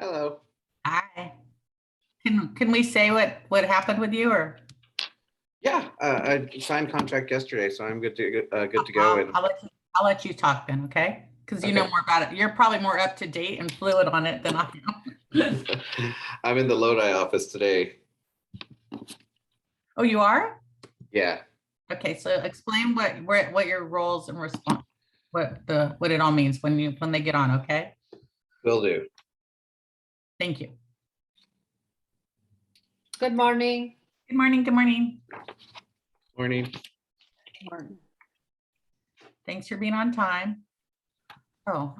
Hello. Hi. Can we say what happened with you, or Yeah, I signed contract yesterday, so I'm good to go. And I'll let you talk then, okay? Because you know okay. more about it. You're probably more up to date and fluid on it than I am. I'm in the Lodi office today. Oh, you are? Yeah. Okay, so explain what your roles and response, what it all means when they get on, okay? Will do. Thank you. Good morning. Good morning. Good morning. Morning. Thanks for being on time. Oh.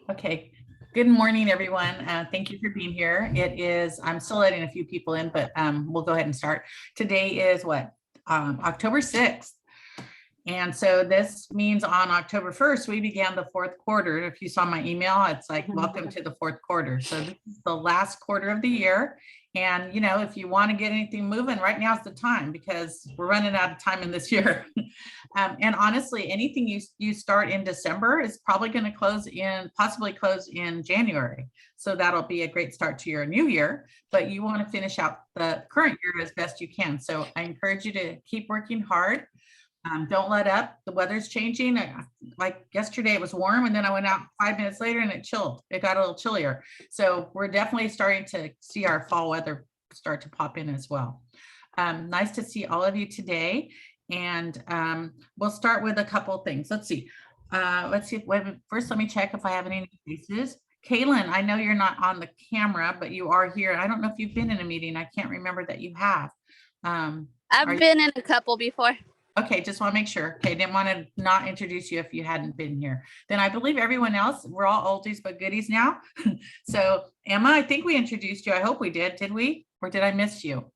Okay. Good morning, everyone. Thank you for being here. I'm still letting a few people in, but we'll go ahead and start. Today is what? October 6th. And so this means on October 1st, we began the fourth quarter. If you saw my email, it's like, welcome to the fourth quarter. So this is the last quarter of the year. And, you know, if you want to get anything moving, right now is the time because we're running out of time in this year. And honestly, anything you start in December is probably going to possibly close in January. So that'll be a great start to your new year, but you want to finish out the current year as best you can. So I encourage you to keep working hard. Don't let up. The weather's changing. Like yesterday it was warm and then I went out 5 minutes later and it chilled. It got a little chillier. So we're definitely starting to see our fall weather start to pop in as well. Nice to see all of you today. And we'll start with a couple of things. Let's see. First, let me check if I have any new faces. Kaylin, I know you're not on the camera, but you are here. I don't know if you've been in a meeting. I can't remember that you have. I've been in a couple before. Okay, just want to make sure. Okay, didn't want to not introduce you if you hadn't been here. Then I believe everyone else, we're all oldies but goodies now. So Emma, I think we introduced you. I hope we did we? Or did I miss you?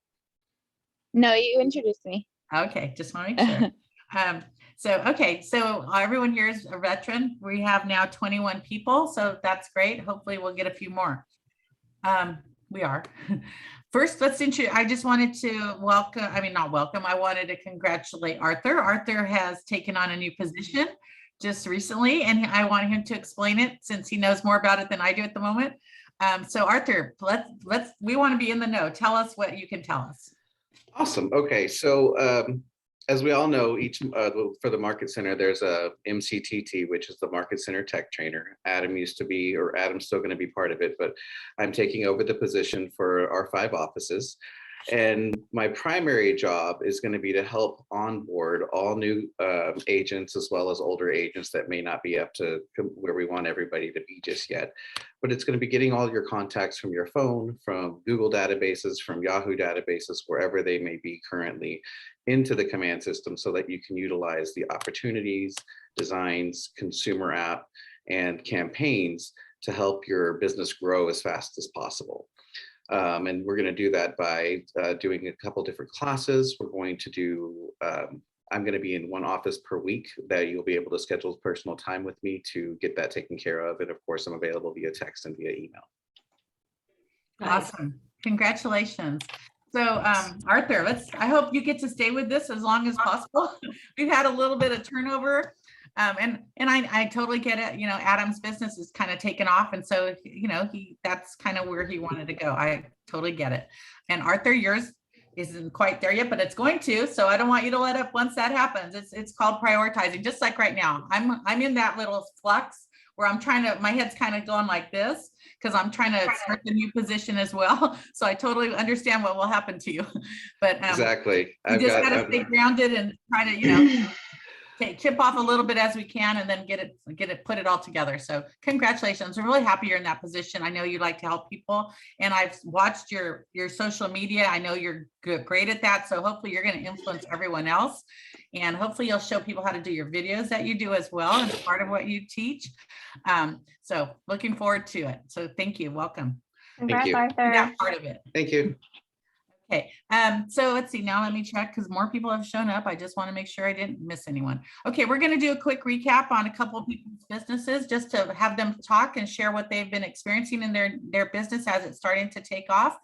No, you introduced me. Okay, just want to make sure. So everyone here is a veteran. We have now 21 people, so that's great. Hopefully we'll get a few more. We are. First, I just wanted to I wanted to congratulate Arthur. Arthur has taken on a new position just recently, and I want him to explain it since he knows more about it than I do at the moment. So Arthur, we want to be in the know. Tell us what you can tell us. Awesome. Okay. So as we all know, for the Market Center, there's a MCTT, which is the Market Center Tech Trainer. Adam's still going to be part of it, but I'm taking over the position for our 5 offices. And my primary job is going to be to help onboard all new agents as well as older agents that may not be up to where we want everybody to be just yet. But it's going to be getting all your contacts from your phone, from Google databases, from Yahoo databases, wherever they may be currently, into the command system so that you can utilize the opportunities, designs, consumer app, and campaigns to help your business grow as fast as possible. And we're going to do that by doing a couple different classes. We're going to do, I'm going to be in one office per week that you'll be able to schedule personal time with me to get that taken care of. And of course, I'm available via text and via email. Awesome. Congratulations. So Arthur, I hope you get to stay with this as long as possible. We've had a little bit of turnover. And I totally get it. You know, Adam's business is kind of taken off. And so, you know, that's kind of where he wanted to go. I totally get it. And Arthur, yours isn't quite there yet, but it's going to. So I don't want you to let up once that happens. It's called prioritizing, just like right now. I'm in that little flux where my head's kind of going like this because I'm trying to start the new position as well. So I totally understand what will happen to you. But exactly. You just got to stay grounded and try to, you know, chip off a little bit as we can and then put it all together. So congratulations. I'm really happy you're in that position. I know you like to help people and I've watched your social media. I know you're great at that. So hopefully you're going to influence everyone else and hopefully you'll show people how to do your videos that you do as well as part of what you teach. So looking forward to it. So thank you. Welcome. Congrats, Thank you. Arthur. That part of it. Thank you. Okay, so let's see, now let me check because more people have shown up. I just want to make sure I didn't miss anyone. Okay, we're going to do a quick recap on a couple of people's businesses just to have them talk and share what they've been experiencing in their business as it's starting to take off.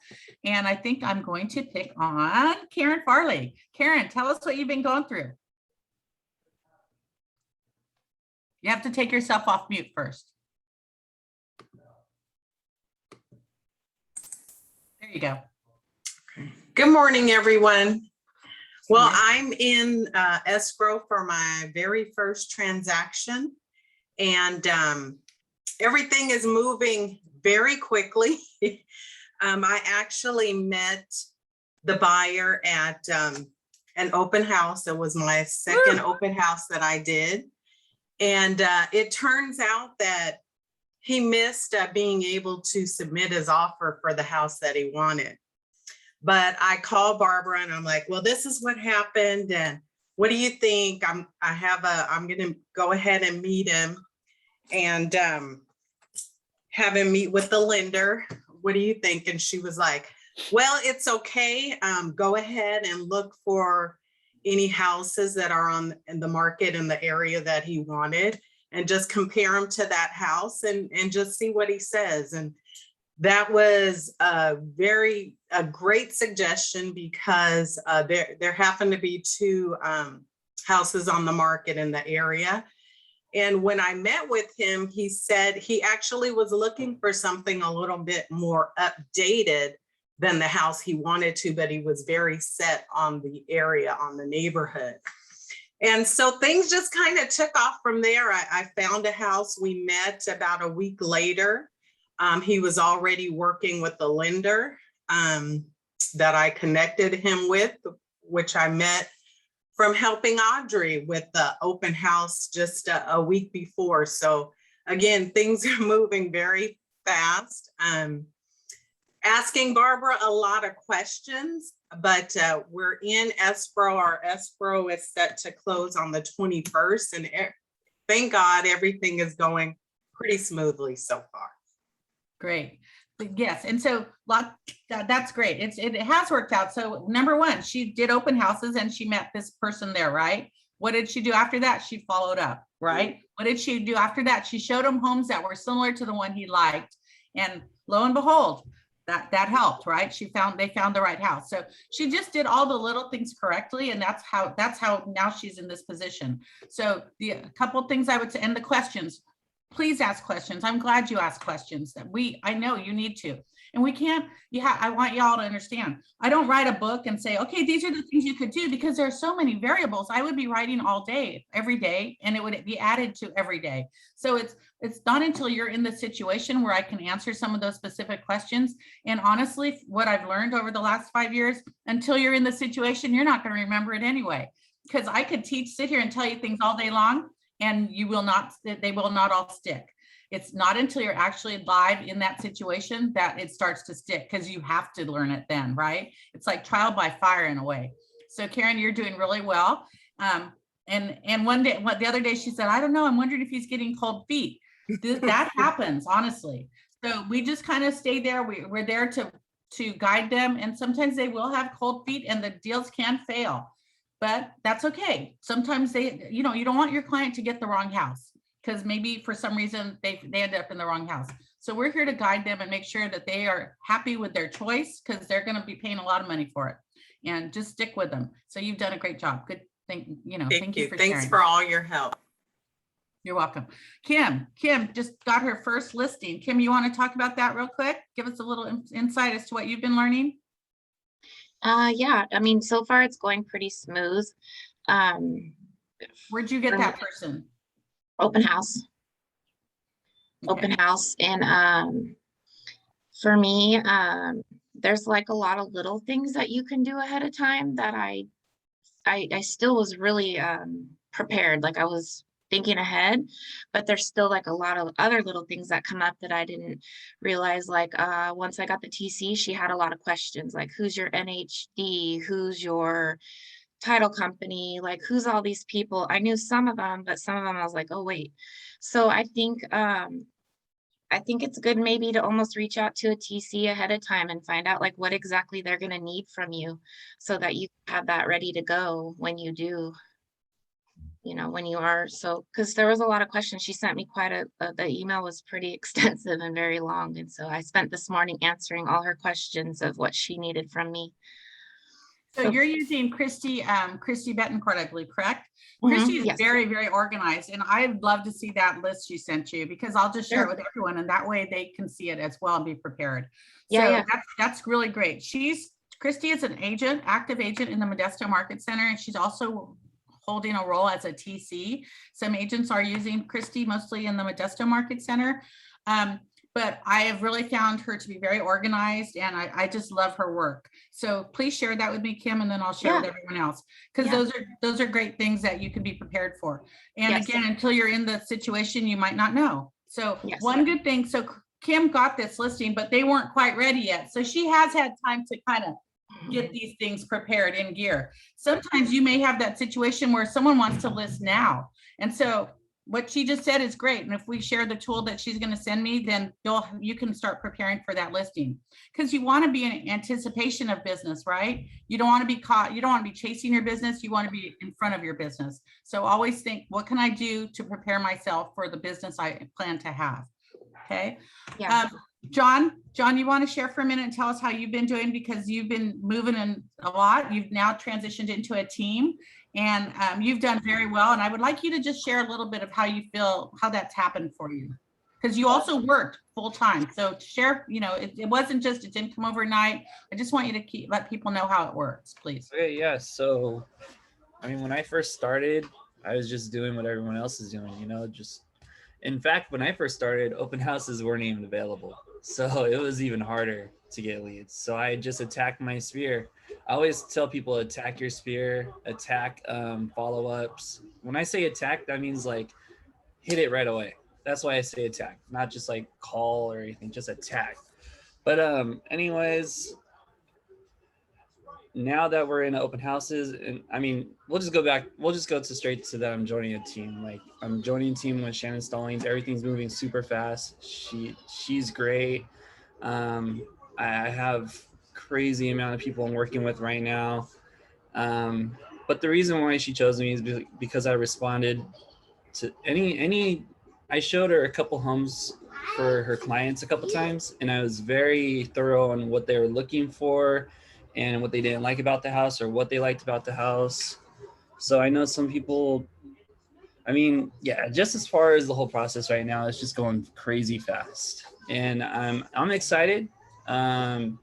And I think I'm going to pick on Karen Farley. Karen, tell us what you've been going through. You have to take yourself off mute first. There you go. Good morning, everyone. Well, Yes. I'm in escrow for my very first transaction, and everything is moving very quickly. I actually met the buyer at an open house. It was my second open house that I did. And it turns out that he missed being able to submit his offer for the house that he wanted. But I called Barbara and I'm like, well, this is what happened. And what do you think? I'm going to go ahead and meet him and have him meet with the lender. What do you think? And she was like, well, it's okay. Go ahead and look for any houses that are in the market in the area that he wanted and just compare them to that house and just see what he says. And that was a great suggestion because there happened to be two houses on the market in the area. And when I met with him, he said he actually was looking for something a little bit more updated than the house he wanted to, but he was very set on the area, on the neighborhood. And so things just kind of took off from there. I found a house. We met about a week later. He was already working with the lender that I connected him with, which I met from helping Audrey with the open house just a week before. So again, things are moving very fast. Asking Barbara a lot of questions, but we're in escrow. Our escrow is set to close on the 21st, and thank God everything is going pretty smoothly so far. Great. Yes. And so that's great. It has worked out. So number one, she did open houses and she met this person there, right? What did she do after that? She followed up, right? What did she do after that? She showed him homes that were similar to the one he liked. And lo and behold, that helped, right? They found the right house. So she just did all the little things correctly. And that's how now she's in this position. So a couple of things I would say, and the questions, please ask questions. I'm glad you asked questions that I know you need to, and we can't, I want y'all to understand. I don't write a book and say, okay, these are the things you could do, because there are so many variables. I would be writing all day, every day, and it would be added to every day. So it's not until you're in the situation where I can answer some of those specific questions. And honestly, what I've learned over the last 5 years, until you're in the situation, you're not going to remember it anyway, because I could sit here and tell you things all day long, and they will not all stick. It's not until you're actually live in that situation that it starts to stick, because you have to learn it then, right? It's like trial by fire in a way. So Karen, you're doing really well. And one day, the other day she said, I don't know, I'm wondering if he's getting cold feet. That happens, honestly. So we just kind of stay there. We're there to guide them. And sometimes they will have cold feet and the deals can fail. But that's okay. Sometimes you don't want your client to get the wrong house, because maybe for some reason they end up in the wrong house. So we're here to guide them and make sure that they are happy with their choice, because they're going to be paying a lot of money for it. And just stick with them. So you've done a great job. Good thing, thank you for sharing. Thanks for all your help. You're welcome. Kim just got her first listing. Kim, you want to talk about that real quick? Give us a little insight as to what you've been learning. Yeah, I mean, so far it's going pretty smooth. Where'd you get that person? Open house. Okay. Open house. And for me, there's like a lot of little things that you can do ahead of time that I still was really prepared. Like I was thinking ahead, but there's still like a lot of other little things that come up that I didn't realize. Like once I got the TC, she had a lot of questions, like who's your NHD, who's your title company, like who's all these people. I knew some of them, but some of them I was like, oh wait. So I think it's good maybe to almost reach out to a TC ahead of time and find out like what exactly they're going to need from you, so that you have that ready to go when you do, when you are. So, because there was a lot of questions. She sent me the email was pretty extensive and very long. And so I spent this morning answering all her questions of what she needed from me. So you're using Christy Betancourt, I believe, correct? Mhm, Christy is yes. very, very organized, and I'd love to see that list she sent you, because I'll just share it Sure. with everyone, and that way they can see it as well and be prepared. Yeah, So yeah. that's really great. Christy is an agent, active agent in the Modesto Market Center, and she's also holding a role as a TC. Some agents are using Christy mostly in the Modesto Market Center. But I have really found her to be very organized, and I just love her work. So please share that with me, Kim, and then I'll share with everyone else, because those are great things that you can be prepared for. And again, until you're in the situation, you might not know. So one good thing, so Kim got this listing, but they weren't quite ready yet. So she has had time to kind of get these things prepared in gear. Sometimes you may have that situation where someone wants to list now. And so what she just said is great. And if we share the tool that she's going to send me, then you can start preparing for that listing, because you want to be in anticipation of business, right? You don't want to be caught. You don't want to be chasing your business. You want to be in front of your business. So always think, what can I do to prepare myself for the business I plan to have? Okay. Yeah. John, you want to share for a minute and tell us how you've been doing, because you've been moving in a lot. You've now transitioned into a team, and you've done very well. And I would like you to just share a little bit of how you feel, how that's happened for you, because you also worked full time. So share, it wasn't just, it didn't come overnight. I just want you to let people know how it works, please. Okay, yeah. So, when I first started, I was just doing what everyone else is doing, in fact, when I first started, open houses weren't even available. So it was even harder to get leads. So I just attacked my sphere. I always tell people, attack your sphere, attack follow-ups. When I say attack, that means like hit it right away. That's why I say attack, not just like call or anything, just attack. But anyways, now that we're in open houses, and we'll just go straight to that I'm joining a team. Like, I'm joining a team with Shannon Stallings. Everything's moving super fast. She's great. I have crazy amount of people I'm working with right now. But the reason why she chose me is because I responded to I showed her a couple homes for her clients a couple times, and I was very thorough on what they were looking for and what they didn't like about the house or what they liked about the house. So I know some people, just as far as the whole process right now, it's just going crazy fast. And I'm excited, learning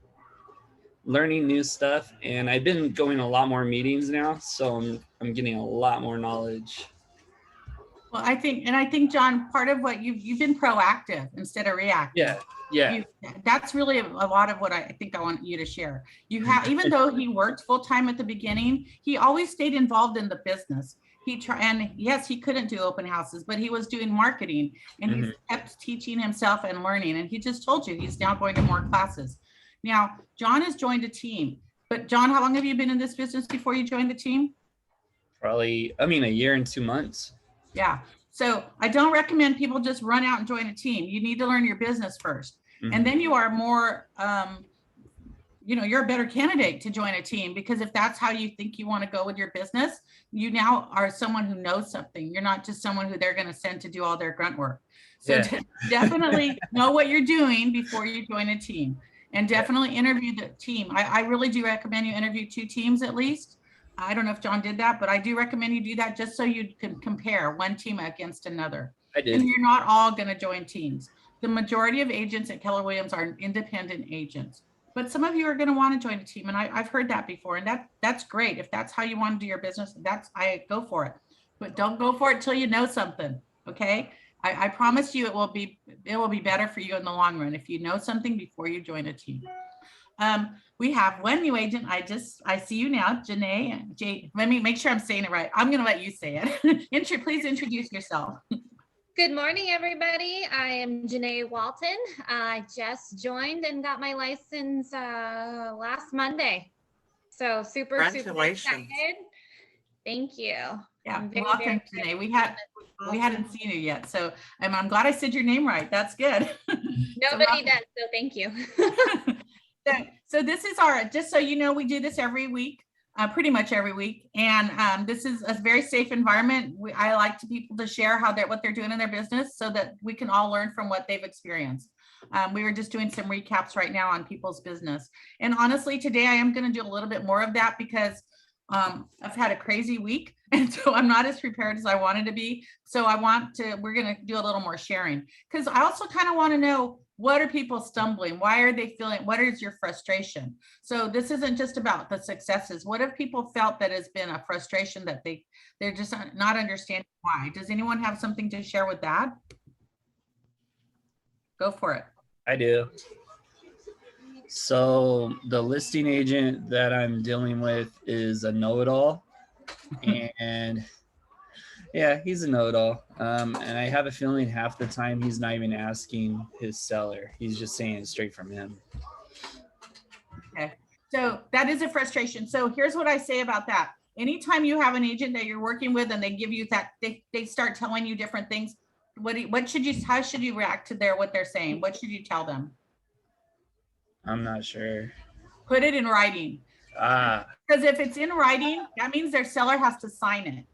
new stuff. And I've been going to a lot more meetings now, so I'm getting a lot more knowledge. Well, I think, John, part of what you've been proactive instead of reactive. Yeah. That's really a lot of what I think I want you to share. Even though he worked full time at the beginning, he always stayed involved in the business. And yes, he couldn't do open houses, but he was doing marketing, and he kept teaching himself and learning. And he just told you he's now going to more classes. Now, John has joined a team. But John, how long have you been in this business before you joined the team? Probably, a year and 2 months. Yeah. So I don't recommend people just run out and join a team. You need to learn your business first. And then you are more, you're a better candidate to join a team, because if that's how you think you want to go with your business, you now are someone who knows something. You're not just someone who they're going to send to do all their grunt work. So definitely know what you're doing before you join a team, and definitely interview the team. I really do recommend you interview 2 teams at least. I don't know if John did that, but I do recommend you do that just so you can compare one team against another. I did. And you're not all going to join teams. The majority of agents at Keller Williams are independent agents, but some of you are going to want to join a team. And I've heard that before, and that's great. If that's how you want to do your business, I go for it, but don't go for it till you know something. Okay. I promise you it will be better for you in the long run if you know something before you join a team. We have one new agent. I see you now, Janae. Let me make sure I'm saying it right. I'm going to let you say it. Please introduce yourself. Good morning, everybody. I am Janae Walton. I just joined and got my license last Monday. So super excited. Thank you. Yeah, welcome, Janae. We hadn't seen you yet, so I'm glad I said your name right. That's good. Nobody does, so thank you. So this is just so you know, we do this every week, pretty much every week. And this is a very safe environment. I like people to share what they're doing in their business so that we can all learn from what they've experienced. We were just doing some recaps right now on people's business. And honestly, today I am going to do a little bit more of that because I've had a crazy week. And so I'm not as prepared as I wanted to be. So we're going to do a little more sharing because I also kind of want to know, what are people stumbling? Why are they feeling? What is your frustration? So this isn't just about the successes. What have people felt that has been a frustration that they're just not understanding why? Does anyone have something to share with that? Go for it. I do. So the listing agent that I'm dealing with is a know-it-all. And yeah, he's a know-it-all. And I have a feeling half the time he's not even asking his seller. He's just saying it straight from him. Okay, so that is a frustration. So here's what I say about that. Anytime you have an agent that you're working with and they give you that, they start telling you different things, how should you react to what they're saying? What should you tell them? I'm not sure. Put it in writing. Because if it's in writing, that means their seller has to sign it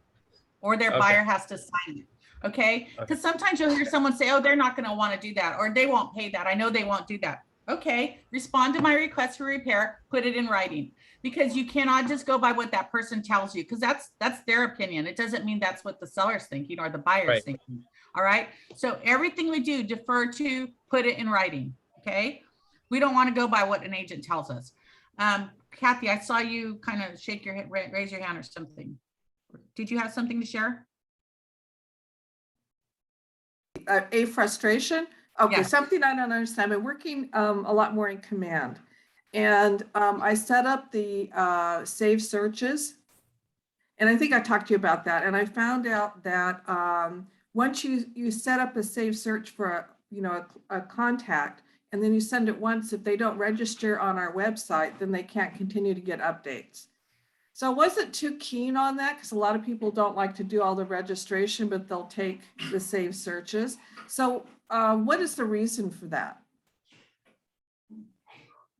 or their buyer has to sign it. Okay. Because sometimes you'll hear someone say, oh, they're not going to want to do that, or they won't pay that. I know they won't do that. Okay. Respond to my request for repair, put it in writing, because you cannot just go by what that person tells you, because that's their opinion. It doesn't mean that's what the seller's thinking or the buyer's thinking. All right. So everything we do, defer to, put it in writing. Okay. We don't want to go by what an agent tells us. Kathy, I saw you kind of shake your head, raise your hand or something. Did you have something to share? A frustration? Okay, Yes. Something I don't understand. I've been working a lot more in command. And I set up the save searches. And I think I talked to you about that. And I found out that once you set up a save search for a contact, and then you send it once, if they don't register on our website, then they can't continue to get updates. So I wasn't too keen on that because a lot of people don't like to do all the registration, but they'll take the save searches. So what is the reason for that?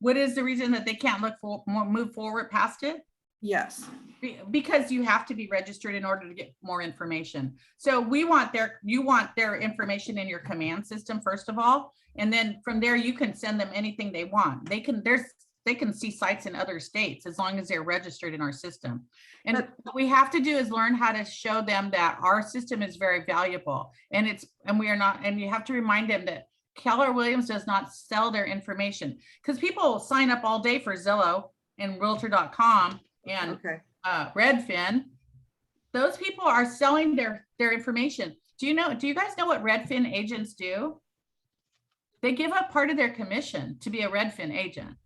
What is the reason that they can't move forward past it? Yes. Because you have to be registered in order to get more information. So you want their information in your command system, first of all, and then from there you can send them anything they want. They can see sites in other states as long as they're registered in our system. And what we have to do is learn how to show them that our system is very valuable, and you have to remind them that Keller Williams does not sell their information, because people sign up all day for Zillow and Realtor.com and Redfin. Those people are selling their information. Do you guys know what Redfin agents do? They give up part of their commission to be a Redfin agent.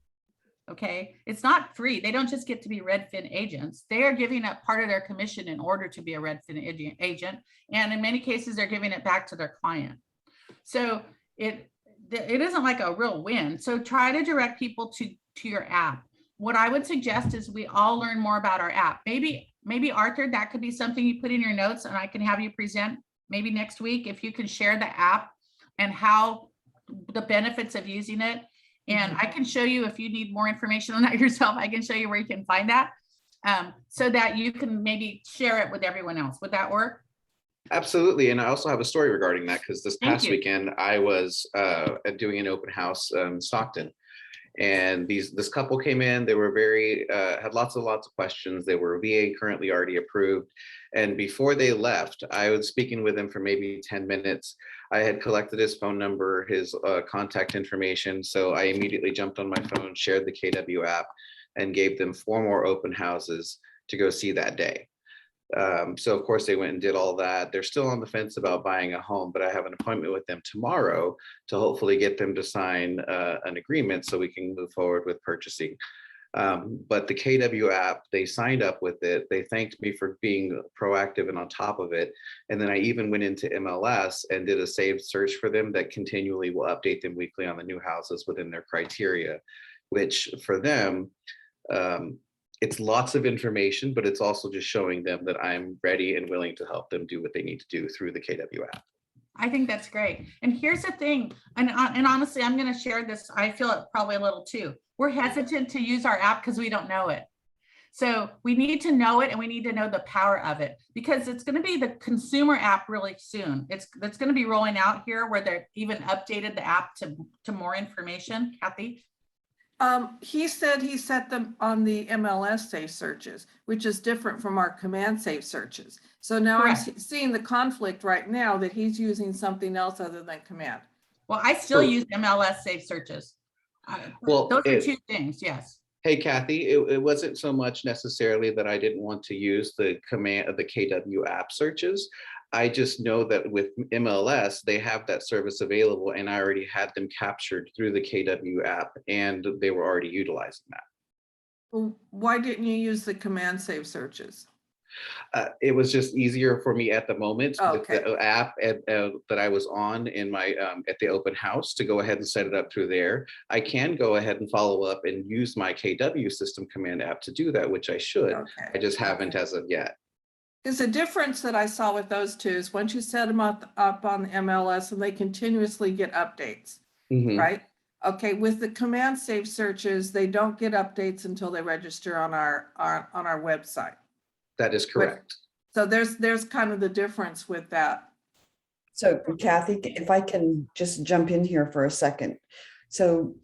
Okay, it's not free. They don't just get to be Redfin agents. They are giving up part of their commission in order to be a Redfin agent, and in many cases they're giving it back to their client. So it isn't like a real win. So try to direct people to your app. What I would suggest is we all learn more about our app. Maybe Arthur, that could be something you put in your notes, and I can have you present maybe next week if you can share the app and how the benefits of using it. And I can show you, if you need more information on that yourself, I can show you where you can find that so that you can maybe share it with everyone else. Would that work? Absolutely. And I also have a story regarding that, because this past weekend I was doing an open house in Stockton. And this couple came in. They were had lots of questions. They were VA currently already approved. And before they left, I was speaking with him for maybe 10 minutes. I had collected his phone number, his contact information. So I immediately jumped on my phone, shared the KW app, and gave them 4 more open houses to go see that day. So of course they went and did all that. They're still on the fence about buying a home, but I have an appointment with them tomorrow to hopefully get them to sign an agreement so we can move forward with purchasing. But the KW app, they signed up with it. They thanked me for being proactive and on top of it. And then I even went into MLS and did a saved search for them that continually will update them weekly on the new houses within their criteria, which for them, it's lots of information, but it's also just showing them that I'm ready and willing to help them do what they need to do through the KW app. I think that's great. And here's the thing, and honestly, I'm going to share this. I feel it probably a little too. We're hesitant to use our app because we don't know it. So we need to know it and we need to know the power of it because it's going to be the consumer app really soon. That's going to be rolling out here where they've even updated the app to more information. Kathy? He said he set them on the MLS safe searches, which is different from our command safe searches. So now Correct. I'm seeing the conflict right now that he's using something else other than command. Well, I still use MLS safe searches. Well, Those are two things, yes. Hey, Kathy, it wasn't so much necessarily that I didn't want to use the command of the KW app searches. I just know that with MLS, they have that service available and I already had them captured through the KW app and they were already utilizing that. Well, why didn't you use the command save searches? It was just easier for me at the moment with Okay. the app that I was on in my at the open house to go ahead and set it up through there. I can go ahead and follow up and use my KW system command app to do that, which I should. Okay. I just haven't as of yet. Because the difference that I saw with those two is once you set them up on the MLS and they continuously get updates, Mhm. right? Okay, with the command save searches, they don't get updates until they register on our website. That is correct. So there's kind of the difference with that. So Kathy, if I can just jump in here for a second. So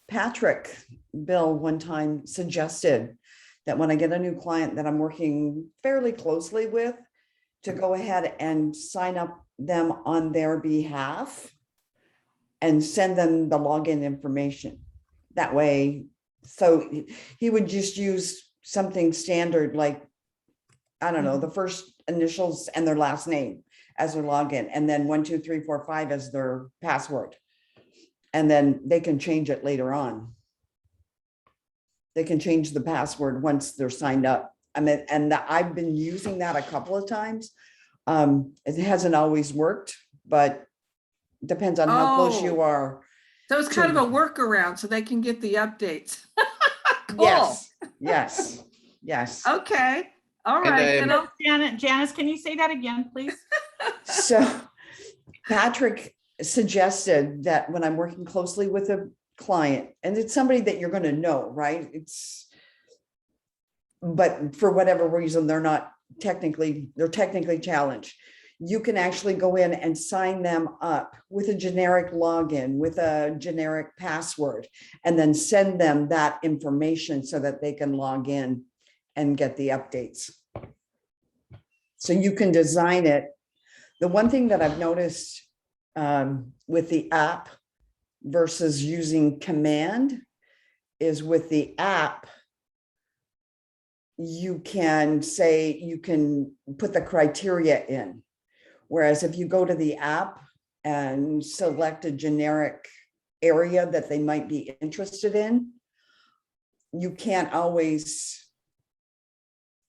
Patrick Bill one time suggested that when I get a new client that I'm working fairly closely with, to go ahead and sign up them on their behalf and send them the login information. That way, so he would just use something standard like, I don't know, the first initials and their last name as their login, and then 1, 2, 3, 4, 5 as their password. And then they can change it later on. They can change the password once they're signed up. I mean, and I've been using that a couple of times. It hasn't always worked, but depends on how close you are. So it's kind of a workaround so they can get the updates. Cool. Yes. Okay. All right. And Janice, can you say that again, please? So Patrick suggested that when I'm working closely with a client, and it's somebody that you're going to know, right? But for whatever reason, they're technically challenged. You can actually go in and sign them up with a generic login, with a generic password, and then send them that information so that they can log in and get the updates. So you can design it. The one thing that I've noticed with the app versus using command is with the app, you can put the criteria in. Whereas if you go to the app and select a generic area that they might be interested in, you can't always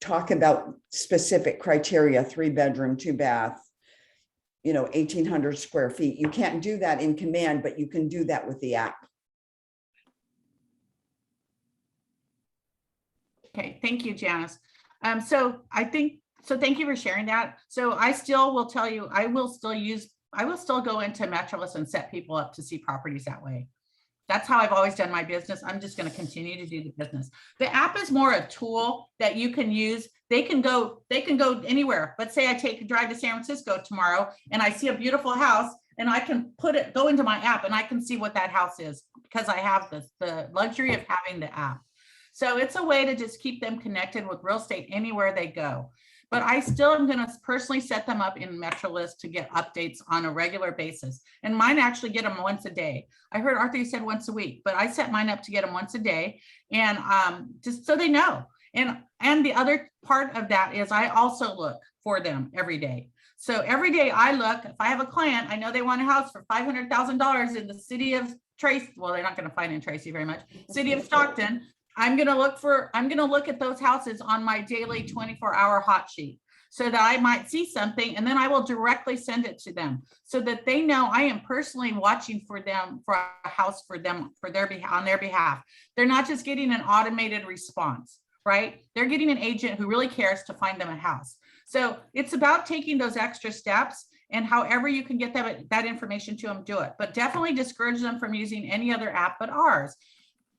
talk about specific criteria, 3-bedroom, 2-bath, 1,800 square feet. You can't do that in command, but you can do that with the app. Okay, thank you, Janice. So thank you for sharing that. So I still will tell you, I will still go into Metrolist and set people up to see properties that way. That's how I've always done my business. I'm just going to continue to do the business. The app is more a tool that you can use. They can go anywhere. Let's say I drive to San Francisco tomorrow and I see a beautiful house and I can go into my app and I can see what that house is because I have the luxury of having the app. So it's a way to just keep them connected with real estate anywhere they go. But I still am going to personally set them up in Metrolist to get updates on a regular basis. And mine actually get them once a day. I heard Arthur, you said once a week, but I set mine up to get them once a day. And just so they know. And the other part of that is I also look for them every day. So every day I look, if I have a client, I know they want a house for $500,000 in the city of Tracy. Well, they're not going to find in Tracy very much. City of Stockton. I'm going to look at those houses on my daily 24-hour hot sheet so that I might see something and then I will directly send it to them so that they know I am personally watching for them, for a house for them, on their behalf. They're not just getting an automated response, right? They're getting an agent who really cares to find them a house. So it's about taking those extra steps, and however you can get that information to them, do it. But definitely discourage them from using any other app but ours.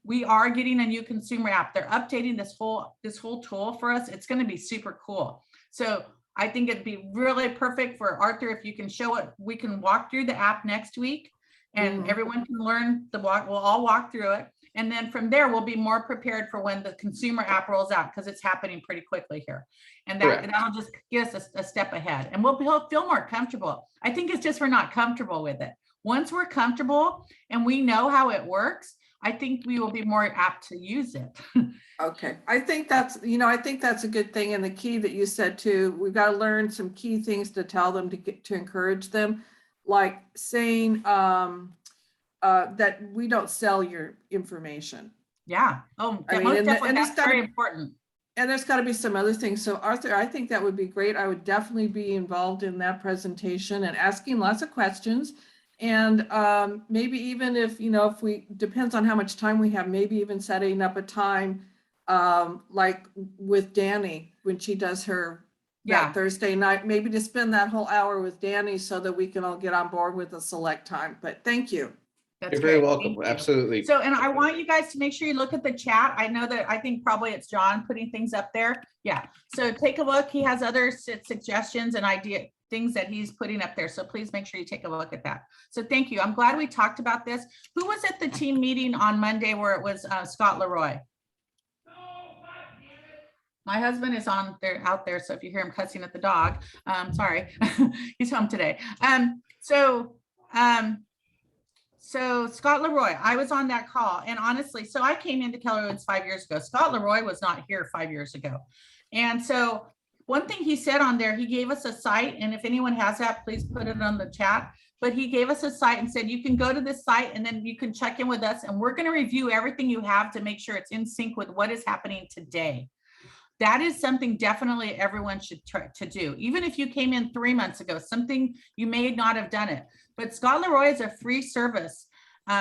we are getting a new consumer app. They're updating this whole tool for us. It's going to be super cool. So I think it'd be really perfect for Arthur if you can show it. We can walk through the app next week, and everyone can learn the walk. We'll all walk through it. And then from there, we'll be more prepared for when the consumer app rolls out, because it's happening pretty quickly here. And that'll just get us a step ahead, and we'll feel more comfortable. I think it's just we're not comfortable with it. Once we're comfortable and we know how it works, I think we will be more apt to use it. Okay, I think that's a good thing. And the key that you said too, we've got to learn some key things to tell them to encourage them, like saying that we don't sell your information. Yeah. Oh, I mean, most and definitely. it's That's very important. And there's got to be some other things. So Arthur, I think that would be great. I would definitely be involved in that presentation and asking lots of questions. And maybe even if depends on how much time we have, maybe even setting up a time like with Danny when she does her that Thursday night, maybe to spend that whole hour with Danny so that we can all get on board with a select time. But thank you. That's You're very great. welcome. Absolutely. So, and I want you guys to make sure you look at the chat. I know that I think probably it's John putting things up there. Yeah. So take a look. He has other suggestions and things that he's putting up there. So please make sure you take a look at that. So thank you. I'm glad we talked about this. Who was at the team meeting on Monday where it was Scott Leroy? My husband is out there. So if you hear him cussing at the dog, sorry, he's home today. So Scott Leroy, I was on that call, and honestly, so I came into Keller Williams 5 years ago. Scott Leroy was not here 5 years ago. And so one thing he said on there, he gave us a site, and if anyone has that, please put it on the chat. But he gave us a site and said, you can go to this site and then you can check in with us, and we're going to review everything you have to make sure it's in sync with what is happening today. That is something definitely everyone should try to do. Even if you came in 3 months ago, something you may not have done it. But Scott Leroy is a free service.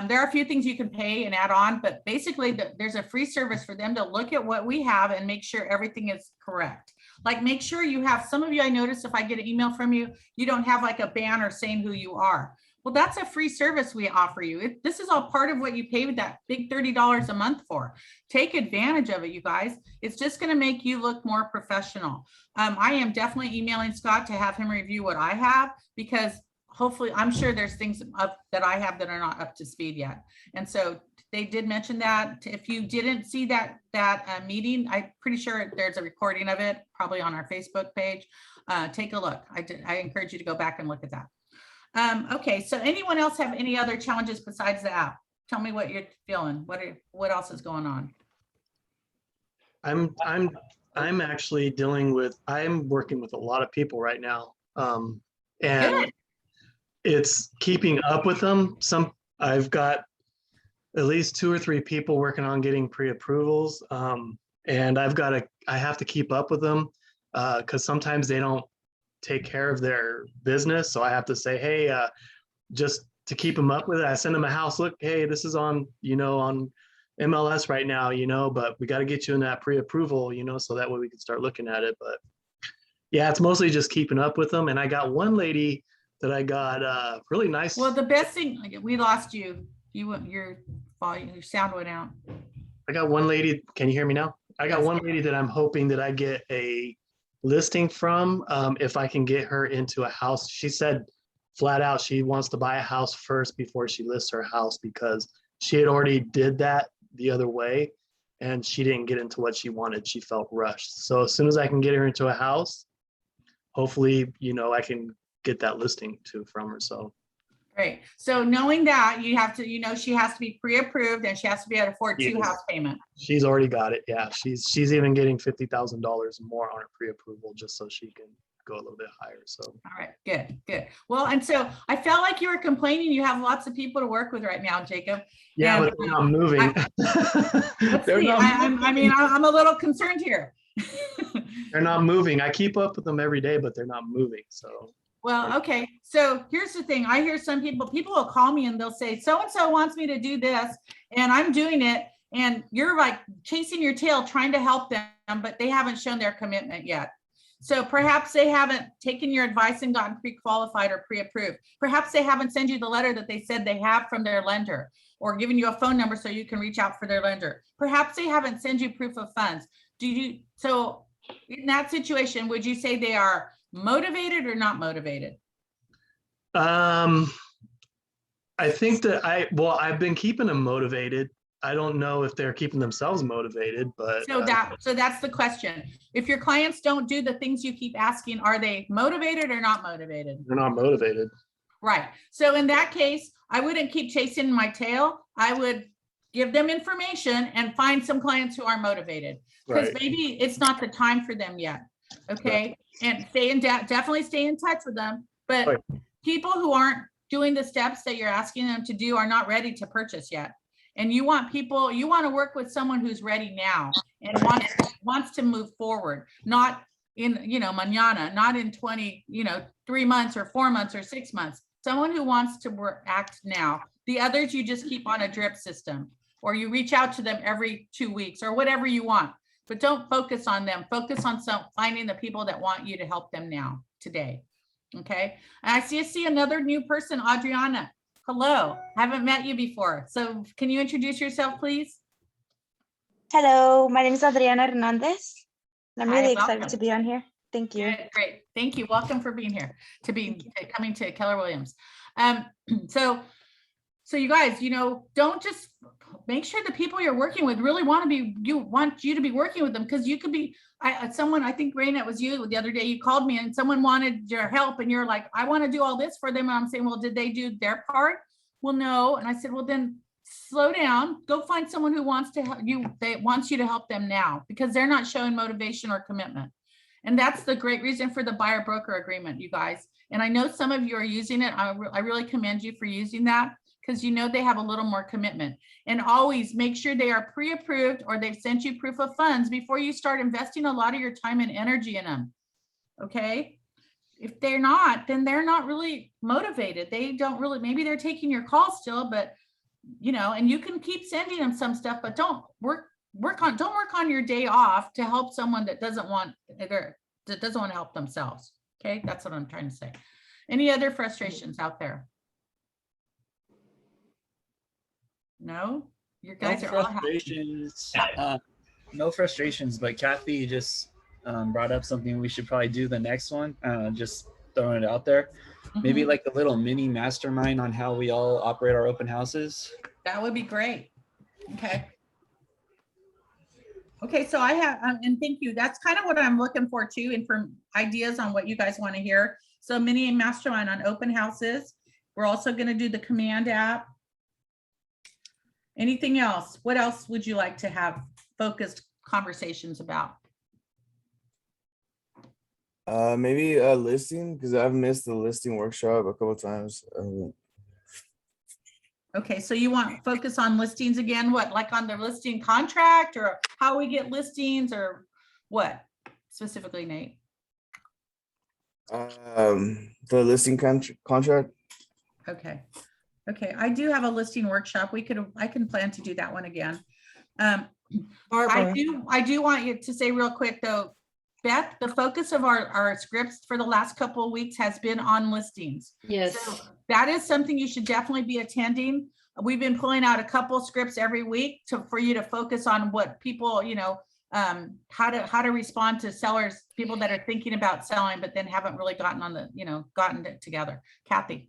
There are a few things you can pay and add on, but basically there's a free service for them to look at what we have and make sure everything is correct. Like make sure you have, some of you, I noticed if I get an email from you, you don't have like a banner saying who you are. Well, that's a free service we offer you. This is all part of what you pay with that big $30 a month for. Take advantage of it, you guys. It's just going to make you look more professional. I am definitely emailing Scott to have him review what I have, because hopefully I'm sure there's things that I have that are not up to speed yet. And so they did mention that. If you didn't see that meeting, I'm pretty sure there's a recording of it, probably on our Facebook page. Take a look. I encourage you to go back and look at that. Okay, so anyone else have any other challenges besides the app? Tell me what you're feeling. What else is going on? I'm actually I'm working with a lot of people right now. And Good. It's keeping up with them. I've got at least 2 or 3 people working on getting pre-approvals. And I have to keep up with them because sometimes they don't take care of their business. So I have to say, hey, just to keep them up with it, I send them a house. Look, hey, this is on MLS right now, but we got to get you in that pre-approval, so that way we can start looking at it. But yeah, it's mostly just keeping up with them. And I got one lady that I got really nice. Well, the best thing, we lost you. Your sound went out. I got one lady. Can you hear me now? I got one lady that I'm hoping that I get a listing from if I can get her into a house. She said flat out she wants to buy a house first before she lists her house, because she had already did that the other way and she didn't get into what she wanted. She felt rushed. So as soon as I can get her into a house, hopefully, I can get that listing too from her. So great. So knowing that, you have to, she has to be pre-approved and she has to be able to afford 2 house payment. She's already got it. Yeah. She's even getting $50,000 more on her pre-approval just so she can go a little bit higher. So all right, good. Well, and so I felt like you were complaining you have lots of people to work with right now, Jacob. Yeah, and, but they're not moving. I'm a little concerned here. They're not moving. I keep up with them every day, but they're not moving. So well, okay. So here's the thing. I hear some people will call me and they'll say, so-and-so wants me to do this and I'm doing it. And you're like chasing your tail, trying to help them, but they haven't shown their commitment yet. So perhaps they haven't taken your advice and gotten pre-qualified or pre-approved. Perhaps they haven't sent you the letter that they said they have from their lender, or given you a phone number so you can reach out for their lender. Perhaps they haven't sent you proof of funds. So in that situation, would you say they are motivated or not motivated? I think that I've been keeping them motivated. I don't know if they're keeping themselves motivated, but So that's the question. If your clients don't do the things you keep asking, are they motivated or not motivated? they're not motivated. Right. So in that case, I wouldn't keep chasing my tail. I would give them information and find some clients who are motivated, because Right. maybe it's not the time for them yet. Okay. And definitely stay in touch with them. But Right. people who aren't doing the steps that you're asking them to do are not ready to purchase yet. And you want to work with someone who's ready now and wants to move forward, not in, mañana, not in 3 months or 4 months or 6 months. Someone who wants to act now. The others, you just keep on a drip system, or you reach out to them every 2 weeks or whatever you want, but don't focus on them. Focus on finding the people that want you to help them now, today. Okay. And I see another new person, Adriana. Hello, haven't met you before. So can you introduce yourself, please? Hello, my name is Adriana Hernandez. I'm Hi, really welcome. excited to be on here. Thank you. Great. Thank you. Welcome for being here, coming to Keller Williams. So you guys, don't just make sure the people you're working with really want you to be working with them, because you could be, someone, I think, Raina, it was you the other day, you called me and someone wanted your help and you're like, I want to do all this for them. And I'm saying, well, did they do their part? Well, no. And I said, well, then slow down, go find someone who wants to help you, wants you to help them now, because they're not showing motivation or commitment. And that's the great reason for the buyer broker agreement, you guys. And I know some of you are using it. I really commend you for using that, because they have a little more commitment. And always make sure they are pre-approved or they've sent you proof of funds before you start investing a lot of your time and energy in them. Okay. If they're not, then they're not really motivated. They don't really, maybe they're taking your call still, but and you can keep sending them some stuff, but don't work on your day off to help someone that doesn't want to help themselves. Okay. That's what I'm trying to say. Any other frustrations out there? No, you guys are all frustrations. No frustrations, but Kathy just brought up something we should probably do the next one. Just throwing it out there. Maybe like a little mini mastermind on how we all operate our open houses. That would be great. Okay, so I have, and thank you. That's kind of what I'm looking for too, and for ideas on what you guys want to hear. So mini mastermind on open houses. We're also going to do the command app. Anything else? What else would you like to have focused conversations about? Maybe a listing, because I've missed the listing workshop a couple of times. Okay, so you want focus on listings again? What, like on the listing contract, or how we get listings, or what specifically, Nate? The listing contract. Okay, I do have a listing workshop. I can plan to do that one again. I do want you to say real quick though, Beth, the focus of our scripts for the last couple of weeks has been on listings. Yes. So that is something you should definitely be attending. We've been pulling out a couple scripts every week for you to focus on what people, how to respond to sellers, people that are thinking about selling, but then haven't really gotten it together. Kathy.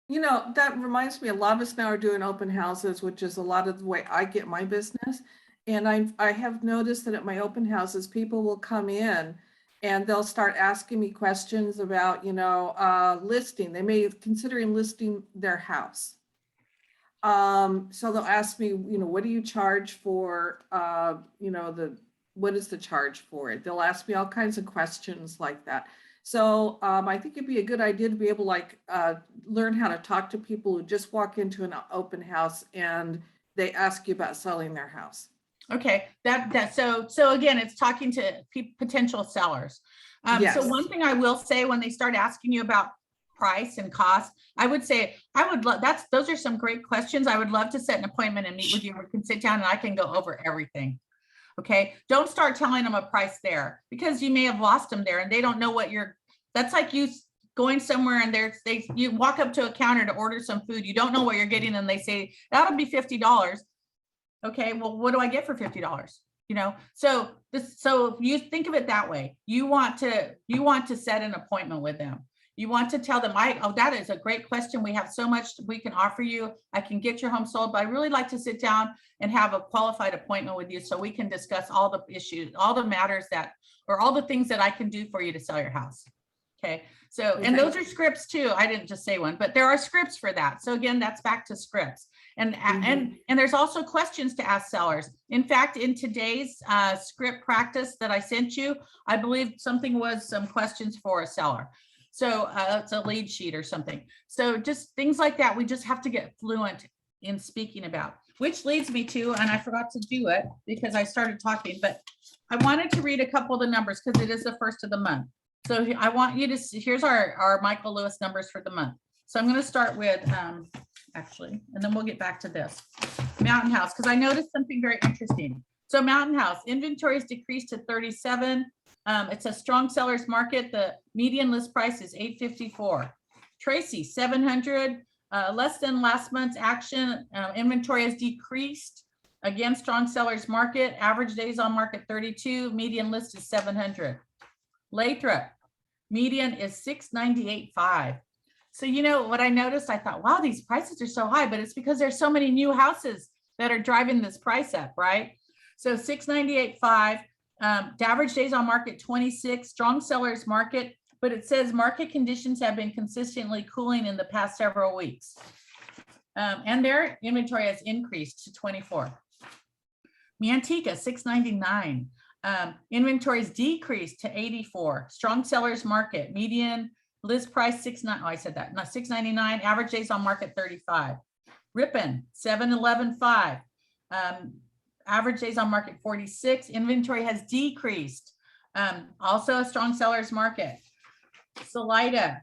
That reminds me, a lot of us now are doing open houses, which is a lot of the way I get my business. And I have noticed that at my open houses, people will come in and they'll start asking me questions about, listing. They may be considering listing their house. So they'll ask me, what do you charge for, what is the charge for it? They'll ask me all kinds of questions like that. So I think it'd be a good idea to be able to learn how to talk to people who just walk into an open house and they ask you about selling their house. Okay, so again, it's talking to potential sellers. Yes. So one thing I will say, when they start asking you about price and cost, I would say those are some great questions. I would love to set an appointment and meet with you. We can sit down and I can go over everything. Okay, don't start telling them a price there, because you may have lost them there and they don't know what that's like you going somewhere and you walk up to a counter to order some food, you don't know what you're getting, and they say that'll be $50. Okay, well, what do I get for $50? You know, so if you think of it that way, you want to set an appointment with them. You want to tell them, oh, that is a great question. We have so much we can offer you. I can get your home sold, but I really like to sit down and have a qualified appointment with you so we can discuss all the issues, all the matters or all the things that I can do for you to sell your house. Okay, so, and those are scripts too. I didn't just say one, but there are scripts for that. So again, that's back to scripts. And there's also questions to ask sellers. In fact, in today's script practice that I sent you, I believe something was some questions for a seller. So it's a lead sheet or something. So just things like that, we just have to get fluent in speaking about, which leads me to, and I forgot to do it because I started talking, but I wanted to read a couple of the numbers because it is the first of the month. So I want you to see, here's our Michael Lewis numbers for the month. So I'm going to start with, actually, and then we'll get back to this. Mountain House, because I noticed something very interesting. So Mountain House, inventories decreased to 37. It's a strong seller's market. The median list price is $854. Tracy, 700, less than last month's action. Inventory has decreased. Again, strong seller's market. Average days on market 32. Median list is 700. Lathrop, median is 698.5. So, you know what I noticed? I thought, wow, these prices are so high, but it's because there's so many new houses that are driving this price up, right? So 698.5, the average days on market 26, strong sellers market, but it says market conditions have been consistently cooling in the past several weeks. And their inventory has increased to 24. Manteca, 699. Inventories decreased to 84. Strong sellers market, median list price 699. Average days on market 35. Ripon, 711.5. Average days on market 46. Inventory has decreased. Also a strong sellers market. Salida,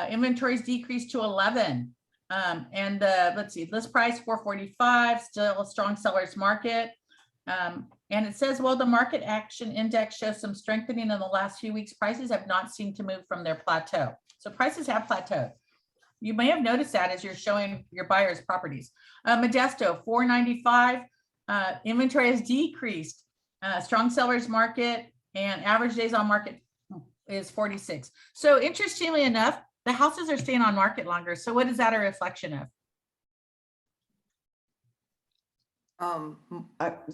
inventories decreased to 11. And let's see, list price 445, still a strong sellers market. And it says, well, the market action index shows some strengthening in the last few weeks. Prices have not seemed to move from their plateau. So prices have plateaued. You may have noticed that as you're showing your buyers properties. Modesto, 495. Inventory has decreased. Strong sellers market and average days on market is 46. So interestingly enough, the houses are staying on market longer. So what is that a reflection of?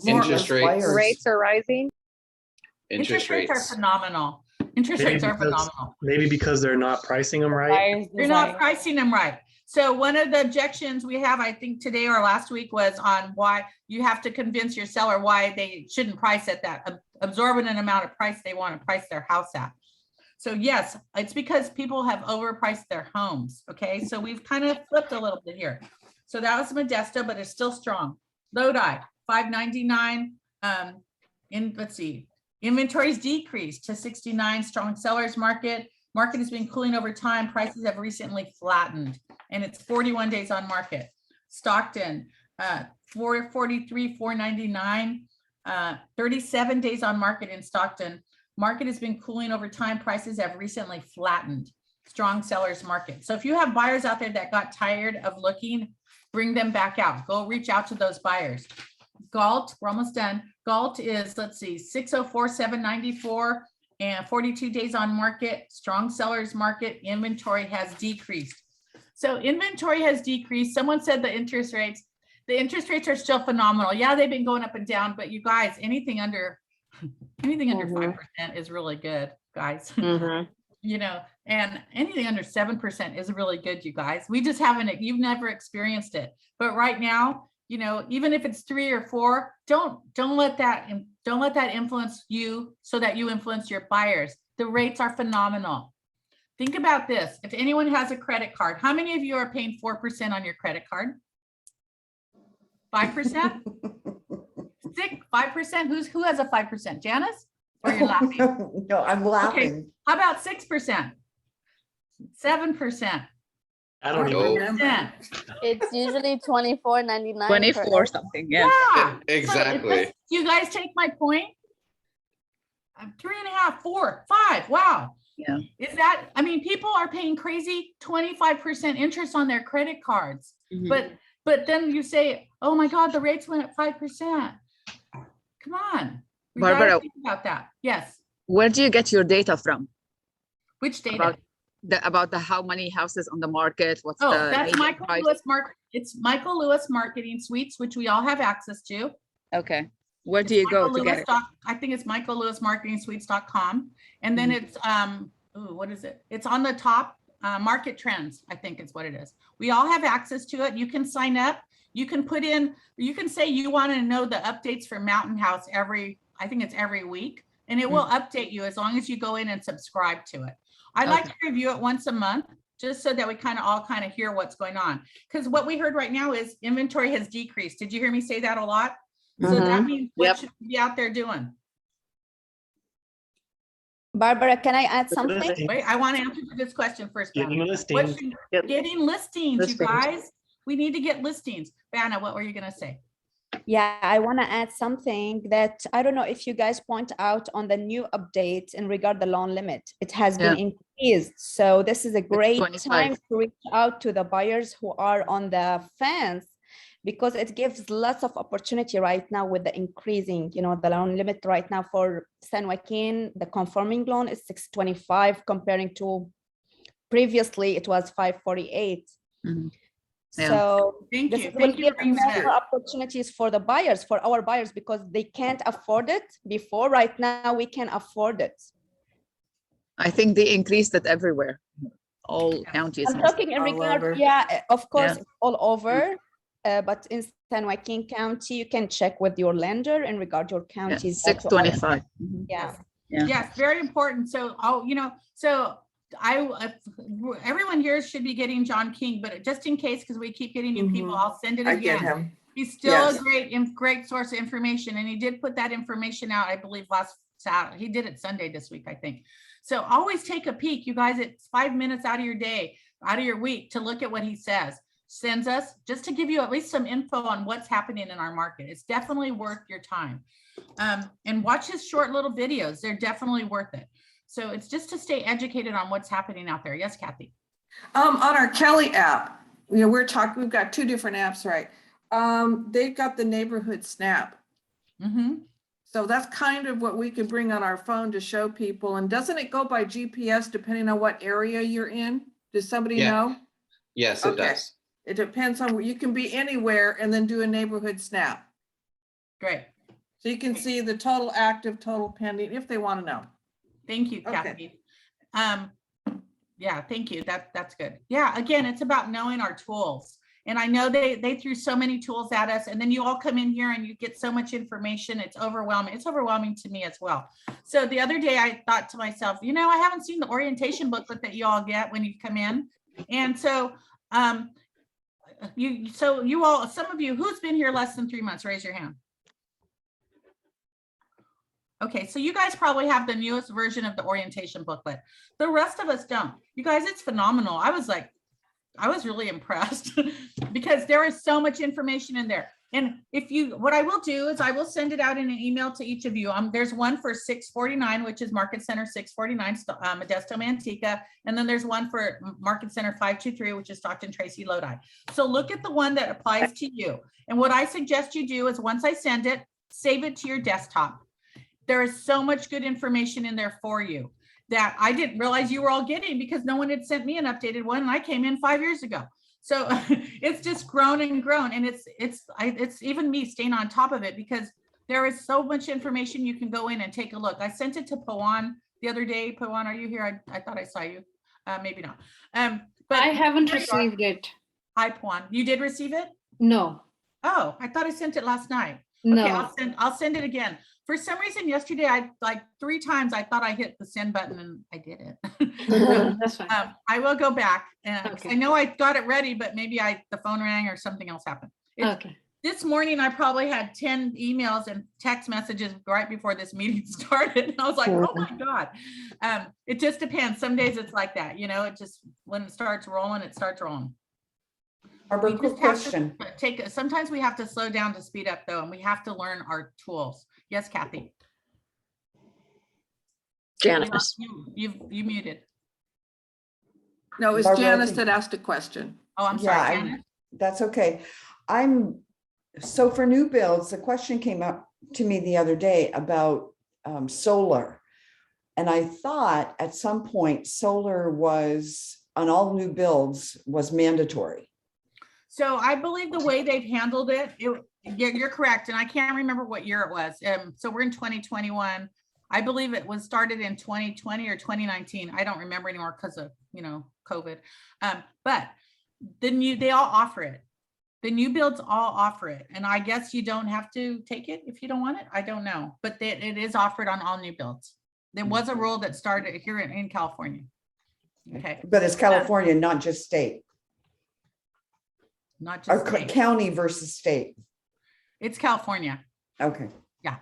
Interest rates. Rates are rising. Interest rates are rates. phenomenal. Interest rates are phenomenal. Maybe because they're not pricing them right. They're not pricing them right. So one of the objections we have, I think today or last week, was on why you have to convince your seller why they shouldn't price at that absorbent amount of price they want to price their house at. So yes, it's because people have overpriced their homes. Okay, so we've kind of flipped a little bit here. So that was Modesto, but it's still strong. Lodi, 599. Let's see, inventories decreased to 69. Strong sellers market. Market has been cooling over time. Prices have recently flattened, and it's 41 days on market. Stockton, 443, 499. 37 days on market in Stockton. Market has been cooling over time. Prices have recently flattened. Strong sellers market. So if you have buyers out there that got tired of looking, bring them back out. Go reach out to those buyers. Galt, we're almost done. Galt is, let's see, 604, 794 and 42 days on market. Strong sellers market. Inventory has decreased. So inventory has decreased. Someone said the interest rates are still phenomenal. Yeah, they've been going up and down, but you guys, anything under 5% is really good, guys. You know, and anything under 7% is really good, you guys. We just you've never experienced it. But right now, you know, even if it's 3 or 4, don't let that influence you so that you influence your buyers. The rates are phenomenal. Think about this. If anyone has a credit card, how many of you are paying 4% on your credit card? 5%? 5%? Who has a 5%? Janice? Or you're laughing? No, I'm laughing. Okay. How about 6%? 7%? I don't even Nope. remember. It's usually 24.99. 24 something, yeah. Yeah. Exactly. You guys take my point? 3.5, 4, 5. Wow. Yeah. Is that, I mean, people are paying crazy 25% interest on their credit cards. Mhm. But then you say, oh my God, the rates went up 5%. Come on. We gotta Barbara, think about that. Yes. where do you get your data from? Which data? About the how many houses on the market? What's Oh, the that's median Michael price? Lewis It's Michael Lewis Marketing Suites, which we all have access to. Okay. Where do It's you go Michael to get Lewis it? I think it's michaellewismarketingsuites.com. And then it's what is it? It's on the top, market trends, I think is what it is. We all have access to it. You can sign up. You can put in, you can say you want to know the updates for Mountain House I think it's every week, and it will update you as long as you go in and subscribe to it. I like to review it once a month, just so that we all hear what's going on. Because what we heard right now is inventory has decreased. Did you hear me say that a lot? So that means what should we be out there doing? Barbara, can I add something? Wait, I want to answer this question first. Getting Vanna. listings. Getting listings, you guys. We need to get listings. Vanna, what were you going to say? Yeah, I want to add something that I don't know if you guys point out on the new update in regard the loan limit. It has been increased. So this is a great 25. time to reach out to the buyers who are on the fence, because it gives lots of opportunity right now with the increasing, the loan limit right now for San Joaquin, the conforming loan is 625 comparing to previously it was 548. Yeah. So Thank this you. will Thank you give for bringing that more up. opportunities for the buyers, for our buyers, because they can't afford it before. Right now, we can afford it. I think they increased it everywhere. All counties. I'm talking in regard, of course, all over. But in San Joaquin County, you can check with your lender in regard your counties. 625. Yes, very important. So, everyone here should be getting John King, but just in case, because we keep getting new people, I'll send it I get again. him. He's still a great source of information, and he did put that information out, I believe, last Saturday. He did it Sunday this week, I think. So always take a peek, you guys. It's 5 minutes out of your day, out of your week, to look at what he sends us, just to give you at least some info on what's happening in our market. It's definitely worth your time. And watch his short little videos. They're definitely worth it. So it's just to stay educated on what's happening out there. Yes, Kathy. On our Kelly app, we've got two different apps, right? They've got the neighborhood snap. So that's kind of what we could bring on our phone to show people. And doesn't it go by GPS depending on what area you're in? Does somebody know? Yes, it does. It depends on where you can be anywhere and then do a neighborhood snap. Great. So you can see the total active, total pending, if they want to know. Thank you, Kathy. Yeah, thank you. That's good. Yeah, again, it's about knowing our tools. And I know they threw so many tools at us, and then you all come in here and you get so much information. It's overwhelming. It's overwhelming to me as well. So the other day I thought to myself, I haven't seen the orientation booklet that you all get when you come in. And so you all, some of you, who's been here less than 3 months, raise your hand. Okay, so you guys probably have the newest version of the orientation booklet. The rest of us don't. You guys, it's phenomenal. I was really impressed because there is so much information in there. And what I will do is I will send it out in an email to each of you. There's one for 649, which is Market Center 649, Modesto, Manteca. And then there's one for Market Center 523, which is Stockton, Tracy, Lodi. So look at the one that applies to you. And what I suggest you do is once I send it, save it to your desktop. There is so much good information in there for you that I didn't realize you were all getting, because no one had sent me an updated one, and I came in 5 years ago. So it's just grown and grown, and it's even me staying on top of it, because there is so much information you can go in and take a look. I sent it to Pawan the other day. Pawan, are you here? I thought I saw you. Maybe not. But I haven't received it. Hi, Pawan. You did receive it? No. Oh, I thought I sent it last night. No. Okay, I'll send it again. For some reason yesterday, I 3 times I thought I hit the send button and I didn't. That's fine. I will go back, and I know I got it ready, but maybe the phone rang or something else happened. this morning I probably had 10 emails and text messages right before this meeting started. And I was like, oh my God. It just depends. Some days it's like that, you know, it just, when it starts rolling, it starts rolling. Barbara, We quick just have question. to sometimes we have to slow down to speed up though, and we have to learn our tools. Yes, Kathy. Janice. You muted. No, it's Barbara, I Janice think- that asked a question. Oh, I'm Yeah, sorry, Janice. that's okay. So for new builds, the question came up to me the other day about solar. And I thought at some point solar was on all new builds was mandatory. So I believe the way they've handled it, you're correct. And I can't remember what year it was. So we're in 2021. I believe it was started in 2020 or 2019. I don't remember anymore because of, you know, COVID. But they all offer it. The new builds all offer it. And I guess you don't have to take it if you don't want it. I don't know, but it is offered on all new builds. There was a rule that started here in California. Okay. But it's California, not just state. Not Or just state. county versus state. It's California. Okay. Yeah.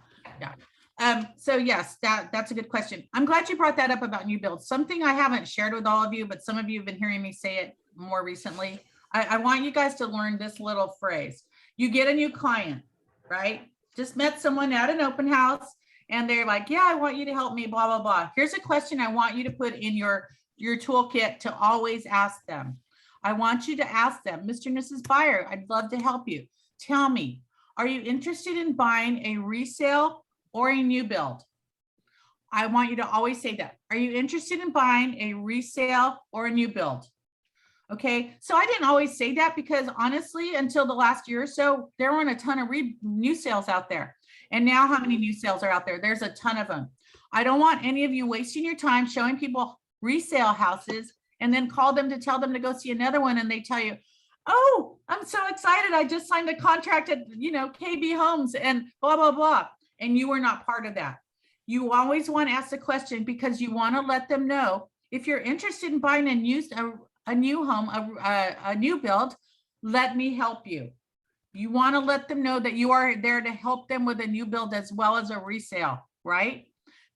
So yes, that's a good question. I'm glad you brought that up about new builds. Something I haven't shared with all of you, but some of you have been hearing me say it more recently. I want you guys to learn this little phrase. You get a new client, right? Just met someone at an open house and they're like, yeah, I want you to help me, blah, blah, blah. Here's a question I want you to put in your toolkit to always ask them. I want you to ask them, Mr. and Mrs. Buyer, I'd love to help you. Tell me, are you interested in buying a resale or a new build? I want you to always say that. Are you interested in buying a resale or a new build? Okay, so I didn't always say that because honestly, until the last year or so, there weren't a ton of new sales out there. And now how many new sales are out there? There's a ton of them. I don't want any of you wasting your time showing people resale houses and then call them to tell them to go see another one and they tell you, oh, I'm so excited. I just signed a contract at, you know, KB Homes and blah, blah, blah. And you were not part of that. You always want to ask the question because you want to let them know if you're interested in buying a new home, a new build, let me help you. You want to let them know that you are there to help them with a new build as well as a resale, right?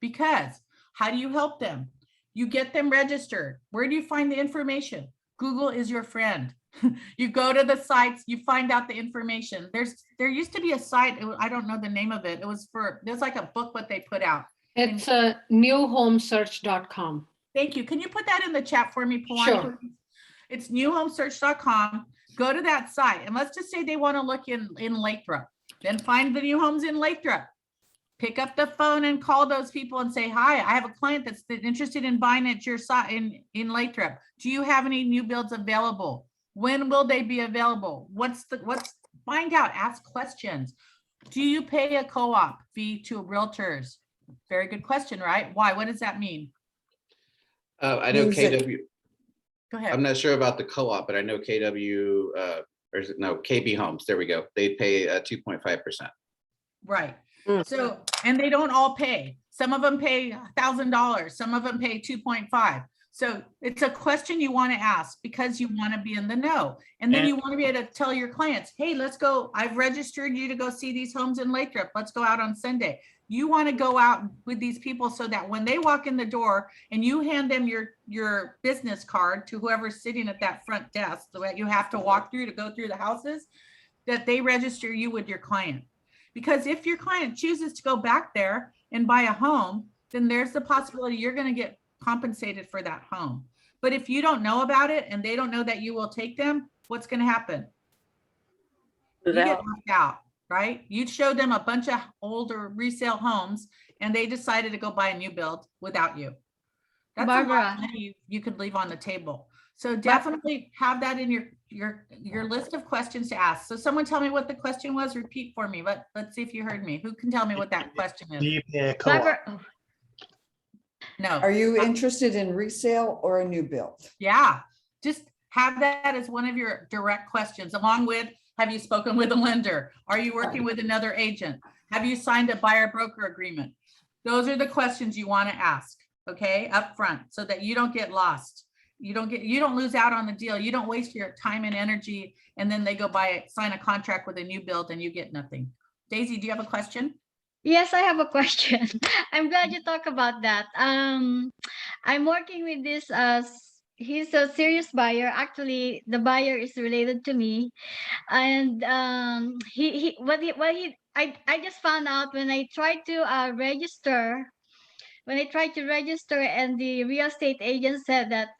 Because how do you help them? You get them registered. Where do you find the information? Google is your friend. You go to the sites, you find out the information. There used to be a site, I don't know the name of it. There's like a book what they put out. It's newhomesearch.com. Thank you. Can you put that in the chat for me, Pawan? Sure. It's newhomesearch.com. Go to that site and let's just say they want to look in Lathrop. Then find the new homes in Lathrop. Pick up the phone and call those people and say, hi, I have a client that's interested in buying at your site in Lathrop. Do you have any new builds available? When will they be available? Find out, ask questions. Do you pay a co-op fee to realtors? Very good question, right? Why? What does that mean? I know KW. Go ahead. I'm not sure about the co-op, but I know KW, or is it no, KB Homes. There we go. They pay 2.5%. Right. So, and they don't all pay. Some of them pay $1,000. Some of them pay 2.5. So it's a question you want to ask because you want to be in the know. And then you want to be able to tell your clients, hey, let's go. I've registered you to go see these homes in Lathrop. Let's go out on Sunday. You want to go out with these people so that when they walk in the door and you hand them your business card to whoever's sitting at that front desk, so that you have to walk through to go through the houses, that they register you with your client. Because if your client chooses to go back there and buy a home, then there's the possibility you're going to get compensated for that home. But if you don't know about it and they don't know that you will take them, what's going to happen? You get left out, right? You show them a bunch of older resale homes and they decided to go buy a new build without you. That's Barbara. a lot of money you could leave on the table. So definitely have that in your list of questions to ask. So someone tell me what the question was. Repeat for me. Let's see if you heard me. Who can tell me what that question is? Do you pay a co-op? No. Are you interested in resale or a new build? Yeah. Just have that as one of your direct questions, along with, have you spoken with a lender? Are you working with another agent? Have you signed a buyer broker agreement? Those are the questions you want to ask, okay, up front, so that you don't get lost. You don't lose out on the deal. You don't waste your time and energy, and then they go sign a contract with a new build and you get nothing. Daisy, do you have a question? Yes, I have a question. I'm glad you talk about that. I'm working with this he's a serious buyer. Actually, the buyer is related to me. And I just found out when I tried to register, and the real estate agent said that,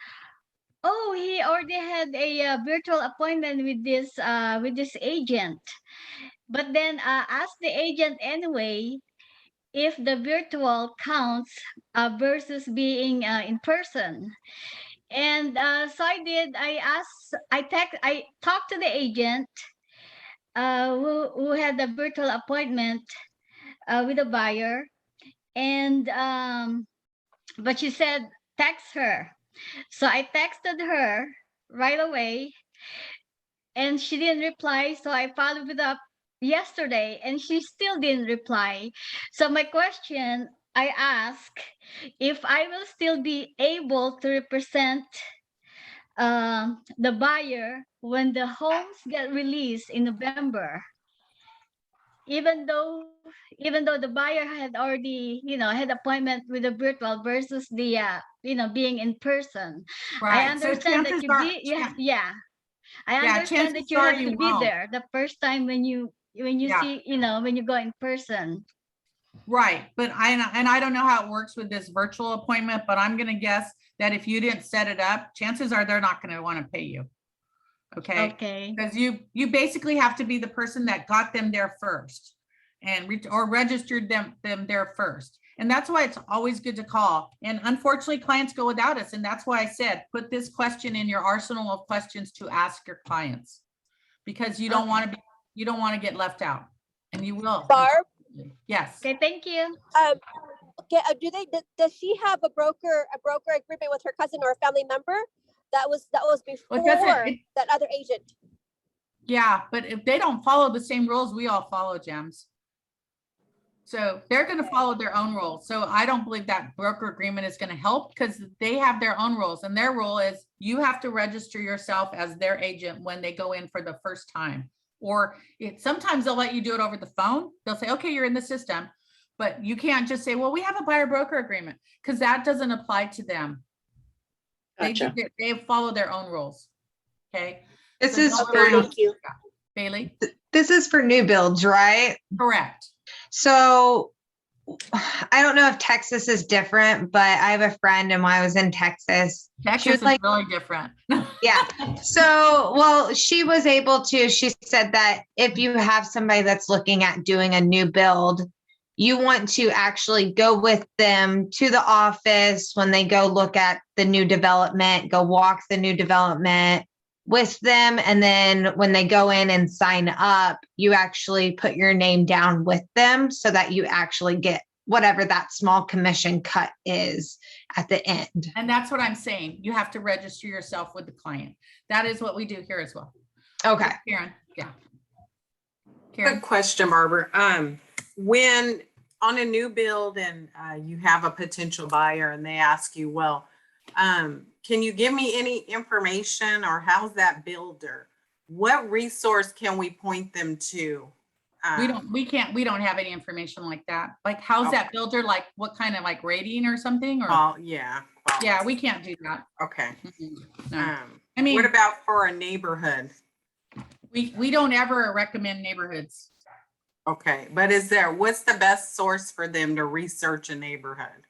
oh, he already had a virtual appointment with this agent. But then ask the agent anyway if the virtual counts versus being in person. And so I did. I talked to the agent who had the virtual appointment with the buyer, and but she said text her. So I texted her right away, and she didn't reply. So I followed it up yesterday, and she still didn't reply. So my question, I ask if I will still be able to represent the buyer when the homes get released in November, even though the buyer had already had appointment with the virtual versus the being in person. Right. I understand that you did. Yeah. I understand that you have to be there the first time when you see, when you go in person. Right. But I don't know how it works with this virtual appointment, but I'm going to guess that if you didn't set it up, chances are they're not going to want to pay you. Okay. Okay. Because you basically have to be the person that got them there first and or registered them there first. And that's why it's always good to call. And unfortunately, clients go without us. And that's why I said, put this question in your arsenal of questions to ask your clients, because you don't want to get left out, and you will. Barb? Yes. Okay, thank you. Okay, does she have a broker agreement with her cousin or a family member? That was before that other agent. Yeah, but if they don't follow the same rules we all follow, Gems. So they're going to follow their own rules. So I don't believe that broker agreement is going to help, because they have their own rules, and their rule is you have to register yourself as their agent when they go in for the first time. Or sometimes they'll let you do it over the phone. They'll say, okay, you're in the system, but you can't just say, well, we have a buyer broker agreement, because that doesn't apply to them. Gotcha. They follow their own ruls. Okay. This So is don't for rely on Bailey. This is for new builds, right? Correct. So I don't know if Texas is different, but I have a friend, and when I was in Texas, Texas is really different. Yeah. So, well, she was able to, she said that if you have somebody that's looking at doing a new build, you want to actually go with them to the office when they go look at the new development, go walk the new development with them. And then when they go in and sign up, you actually put your name down with them so that you actually get whatever that small commission cut is at the end. And that's what I'm saying. You have to register yourself with the client. That is what we do here as well. Okay. Karen, yeah. Good question, Barbara. When on a new build and you have a potential buyer and they ask you, well, can you give me any information, or how's that builder? What resource can we point them to? We don't have any information like that. Like, how's that builder? Like, what kind of like rating or something? Or yeah. Yeah, we can't do that. Okay. No. I mean, what about for a neighborhood? We don't ever recommend neighborhoods. Okay, but what's the best source for them to research a neighborhood?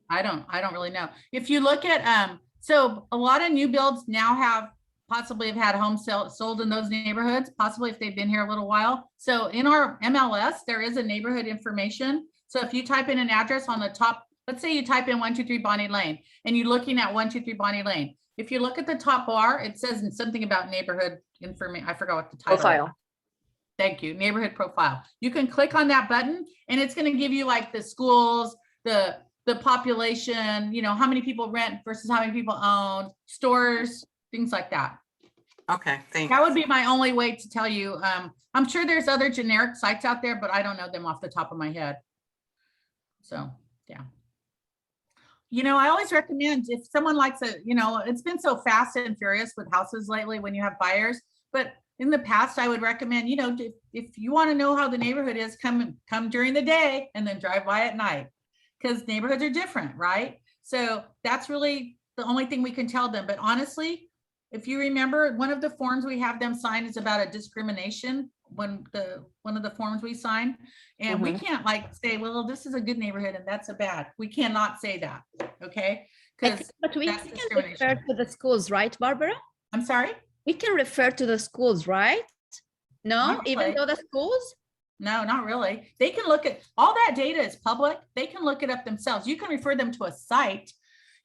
I don't really know. If you look at so a lot of new builds now possibly have had homes sold in those neighborhoods, possibly if they've been here a little while. So in our MLS, there is a neighborhood information. So if you type in an address on the top, let's say you type in 123 Bonnie Lane, and you're looking at 123 Bonnie Lane. If you look at the top bar, it says something about neighborhood information. I forgot what the title Profile. is. Thank you. Neighborhood profile. You can click on that button, and it's going to give you like the schools, the population, how many people rent versus how many people own, stores, things like that. Okay, thanks. That would be my only way to tell you. I'm sure there's other generic sites out there, but I don't know them off the top of my head. So, yeah. I always recommend if someone likes it's been so fast and furious with houses lately when you have buyers, but in the past, I would recommend, if you want to know how the neighborhood is, come during the day and then drive by at night, because neighborhoods are different, right? So that's really the only thing we can tell them. But honestly, if you remember, one of the forms we have them sign is about a discrimination, one of the forms we sign, and we can't say, well, this is a good neighborhood and that's a bad. We cannot say that, okay? Because but we can refer to the schools, right, Barbara? I'm sorry? We can refer to the schools, right? No, even though the schools? No, not really. They can look at all that data is public. They can look it up themselves. You can refer them to a site.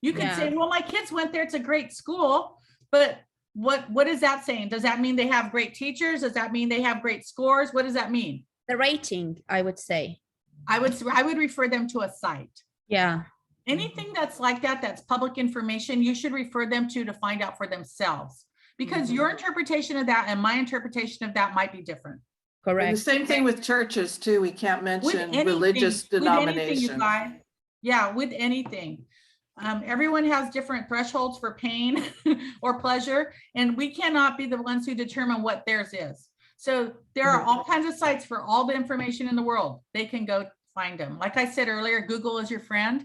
You can say, well, my kids went there. It's a great school. But what is that saying? Does that mean they have great teachers? Does that mean they have great scores? What does that mean? The rating, I would say. I would refer them to a site. Yeah. Anything that's like that, that's public information, you should refer them to find out for themselves. Because your interpretation of that and my interpretation of that might be different. Correct. And the same thing with churches too. We can't mention religious denomination. With anything. Everyone has different thresholds for pain or pleasure, and we cannot be the ones who determine what theirs is. So there are all kinds of sites for all the information in the world. They can go find them. Like I said earlier, Google is your friend.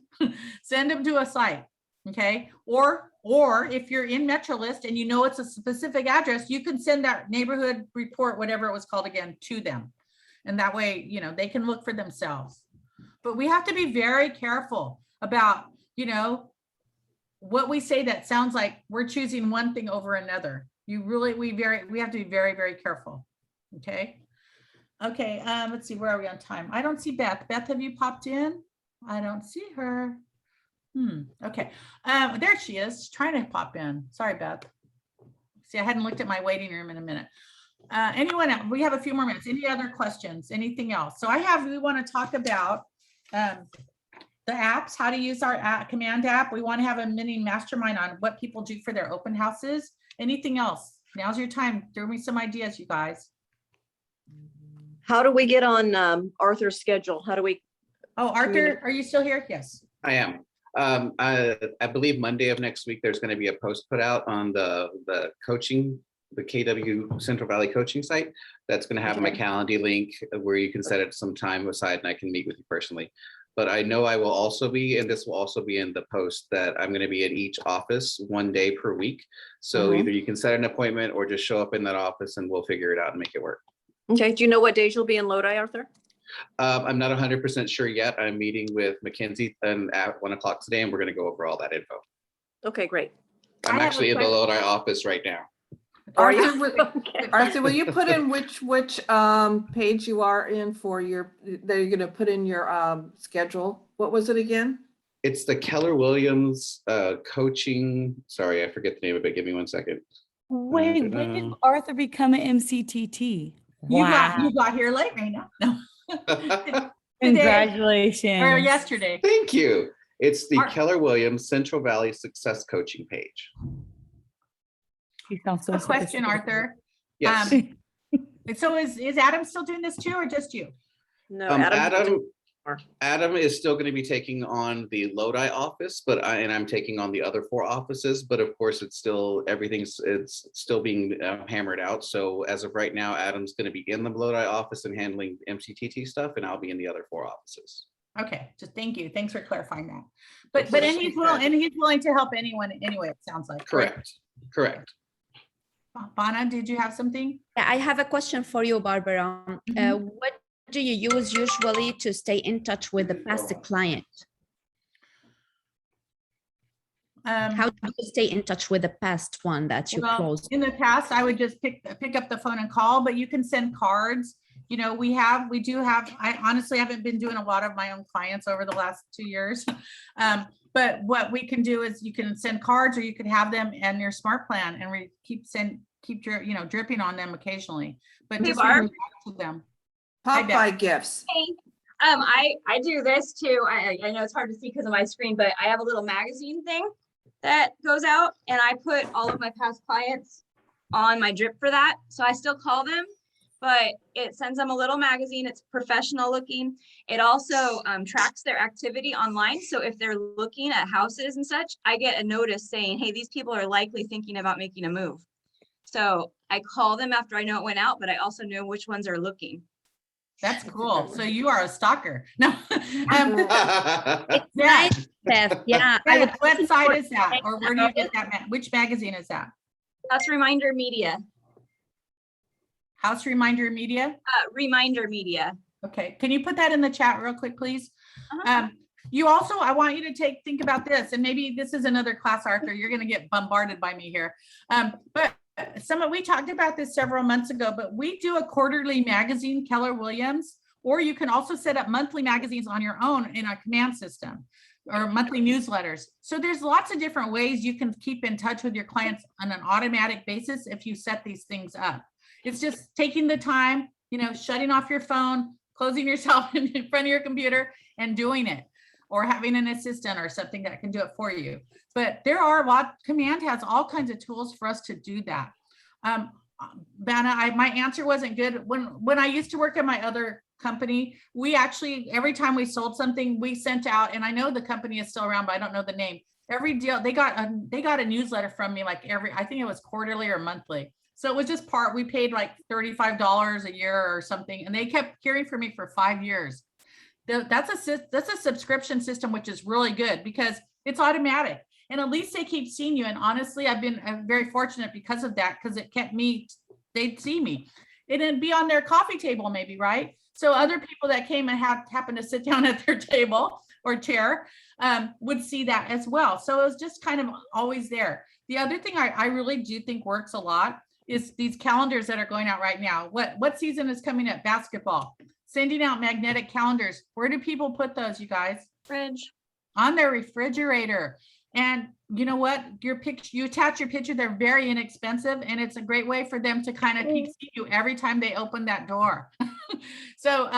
Send them to a site, okay? Or if you're in MetroList and it's a specific address, you can send that neighborhood report, whatever it was called again, to them. And that way, they can look for themselves. But we have to be very careful about, what we say that sounds like we're choosing one thing over another. We have to be very, very careful. Okay. Okay. Let's see, where are we on time? I don't see Beth. Beth, have you popped in? I don't see her. Okay. There she is, trying to pop in. Sorry, Beth. See, I hadn't looked at my waiting room in a minute. Anyone else? We have a few more minutes. Any other questions? Anything else? So we want to talk about the apps, how to use our command app. We want to have a mini mastermind on what people do for their open houses. Anything else? Now's your time. Throw me some ideas, you guys. How do we get on Arthur's schedule? How do we? Oh, Arthur, are you still here? Yes. I am. I believe Monday of next week, there's going to be a post put out on the coaching, the KW Central Valley coaching site. That's going to have my Calendly link where you can set it some time aside and I can meet with you personally. But I know I will also be, and this will also be in the post, that I'm going to be at each office one day per week. So either you can set an appointment or just show up in that office and we'll figure it out and make it work. Okay. Do you know what days you'll be in Lodi, Arthur? I'm not 100% sure yet. I'm meeting with Mackenzie at 1 o'clock today, and we're going to go over all that info. Okay, great. I'm actually in the Lodi office right now. Arthur, will you put in which page you are in for that you're going to put in your schedule? What was it again? It's the Keller Williams coaching. Sorry, I forget the name of it. Give me 1 second. When did Arthur become an MCTT? Wow. You got here late, Raina. No. Congratulations. Or yesterday. Thank you. It's the Keller Williams Central Valley Success Coaching page. You sound so question, Arthur. Yes. So is Adam still doing this too, or just you? No, Adam is still going to be taking on the Lodi office, and I'm taking on the other 4 offices. But of course, it's still being hammered out. So as of right now, Adam's going to be in the Lodi office and handling MCTT stuff, and I'll be in the other 4 offices. Okay, just thank you. Thanks for clarifying that. But he's willing to help anyone anyway. It sounds like. Correct. Bana, did you have something? Yeah, I have a question for you, Barbara. What do you use usually to stay in touch with the past client? How do you stay in touch with the past one that you closed? In the past, I would just pick up the phone and call, but you can send cards. We do have, I honestly haven't been doing a lot of my own clients over the last 2 years. But what we can do is you can send cards, or you can have them in your smart plan, and we keep dripping on them occasionally, but just to them. Pop-by gifts. Hey, I do this too. I know it's hard to see because of my screen, but I have a little magazine thing that goes out, and I put all of my past clients on my drip for that. So I still call them, but it sends them a little magazine. It's professional looking. It also tracks their activity online. So if they're looking at houses and such, I get a notice saying, hey, these people are likely thinking about making a move. So I call them after I know it went out, but I also know which ones are looking. That's cool. So you are a stalker. No. It's Yeah. nice, Steph. Yeah. I would What site is that? Or where do you get that? Which magazine is that? That's Reminder Media. House Reminder Media? Reminder Media. Okay. Can you put that in the chat real quick, please? You also, I want you to think about this, and maybe this is another class, Arthur. You're going to get bombarded by me here. But we talked about this several months ago, but we do a quarterly magazine, Keller Williams, or you can also set up monthly magazines on your own in a command system or monthly newsletters. So there's lots of different ways you can keep in touch with your clients on an automatic basis if you set these things up. It's just taking the time, shutting off your phone, closing yourself in front of your computer and doing it, or having an assistant or something that can do it for you. But there are Command has all kinds of tools for us to do that. Vanna, my answer wasn't good. When I used to work at my other company, we actually, every time we sold something, we sent out, and I know the company is still around, but I don't know the name. Every deal, they got a newsletter from me, like I think it was quarterly or monthly. So it was just we paid like $35 a year or something, and they kept hearing from me for 5 years. That's a subscription system, which is really good because it's automatic, and at least they keep seeing you. And honestly, I'm very fortunate because of that, because it kept they'd see me. It'd be on their coffee table maybe, right? So other people that came and happened to sit down at their table or chair would see that as well. So it was just kind of always there. The other thing I really do think works a lot is these calendars that are going out right now. What season is coming up? Basketball. Sending out magnetic calendars. Where do people put those, you guys? Fridge. On their refrigerator. And you know what? You attach your picture. They're very inexpensive, and it's a great way for them to kind of see you every time they open that door. So,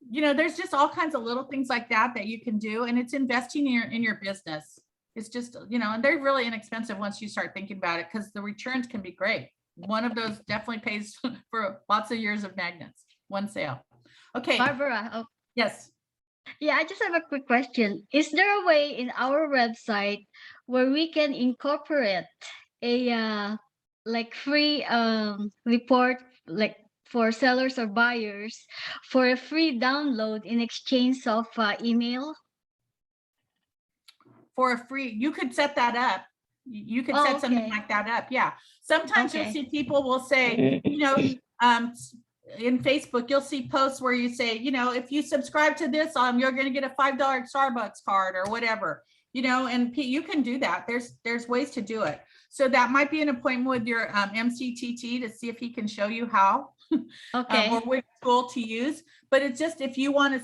there's just all kinds of little things like that you can do, and it's investing in your business. It's just, and they're really inexpensive once you start thinking about it, because the returns can be great. One of those definitely pays for lots of years of magnets. One sale. Okay. Barbara. Yes. Yeah, I just have a quick question. Is there a way in our website where we can incorporate a free report, like for sellers or buyers, for a free download in exchange of email? For a free, you could set that up. You could set something like that up. Yeah. Sometimes you'll see people will say, in Facebook, you'll see posts where you say, if you subscribe to this, you're going to get a $5 Starbucks card or whatever, and you can do that. There's ways to do it. So that might be an appointment with your MCTT to see if he can show you how, or which tool to use. But it's just, if you want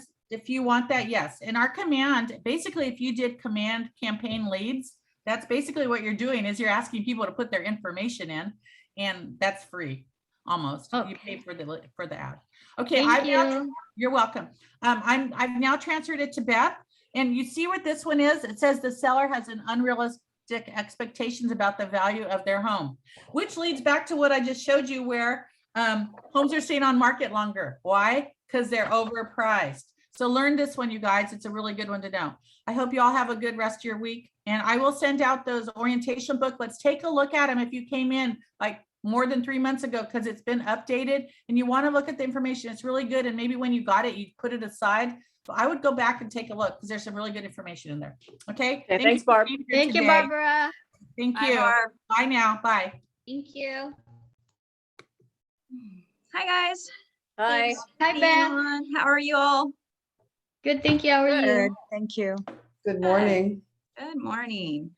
that, yes. And our command, basically, if you did command campaign leads, that's basically what you're doing, is you're asking people to put their information in, and that's free. Almost. You pay for the ad. Okay, you're welcome. I've now transferred it to Beth, and you see what this one is. It says the seller has an unrealistic expectations about the value of their home, which leads back to what I just showed you, where homes are staying on market longer. Why? Because they're overpriced. So learn this one, you guys. It's a really good one to know. I hope you all have a good rest of your week, and I will send out those orientation booklets. Take a look at them if you came in like more than 3 months ago, because it's been updated and you want to look at the information. It's really good. And maybe when you got it, you put it aside. But I would go back and take a look, because there's some really good information in there. Okay. Thanks, Barb. Thank you, Barbara. Thank you. Bye now. Bye. Thank you. Hi, guys. Hi. Hi, Beth. How are you all? Good, thank you. How are you? Thank you. Good morning. Good morning.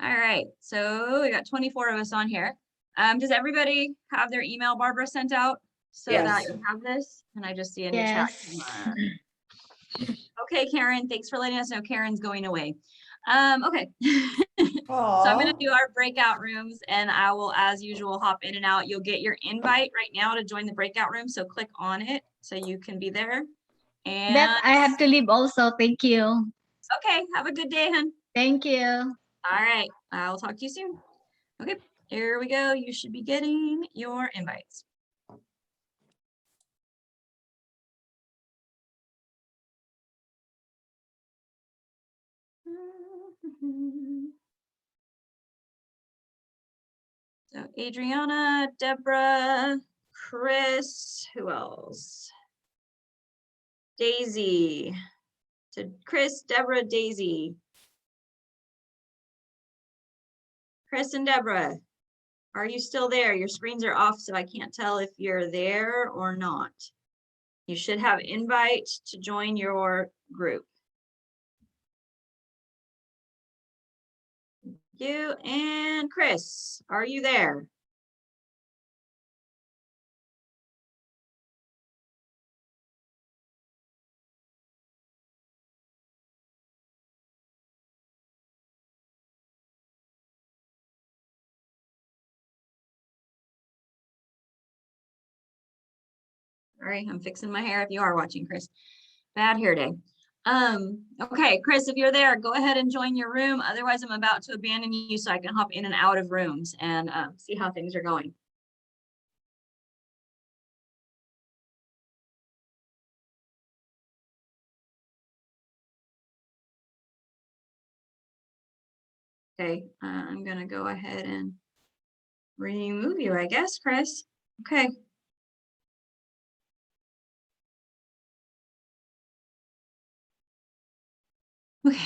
All right. So we got 24 of us on here. Does everybody have their email Barbara sent out so that you have this? And I just see in the chat. Okay, Karen, thanks for letting us know Karen's going away. Okay. So I'm going to do our breakout rooms, and I will, as usual, hop in and out. You'll get your invite right now to join the breakout room. So click on it so you can be there. And Beth, I have to leave also. Thank you. Okay. Have a good day, hun. Thank you. All right. I'll talk to you soon. Okay. Here we go. You should be getting your invites. So Adriana, Deborah, Chris, who else? Daisy. So Chris, Deborah, Daisy. Chris and Deborah, are you still there? Your screens are off, so I can't tell if you're there or not. You should have invite to join your group. You and Chris, are you there? Sorry, I'm fixing my hair if you are watching, Chris. Bad hair day. Okay, Chris, if you're there, go ahead and join your room. Otherwise, I'm about to abandon you so I can hop in and out of rooms and see how things are going. Okay, I'm gonna go ahead and remove you, I guess, Chris. Okay. Okay.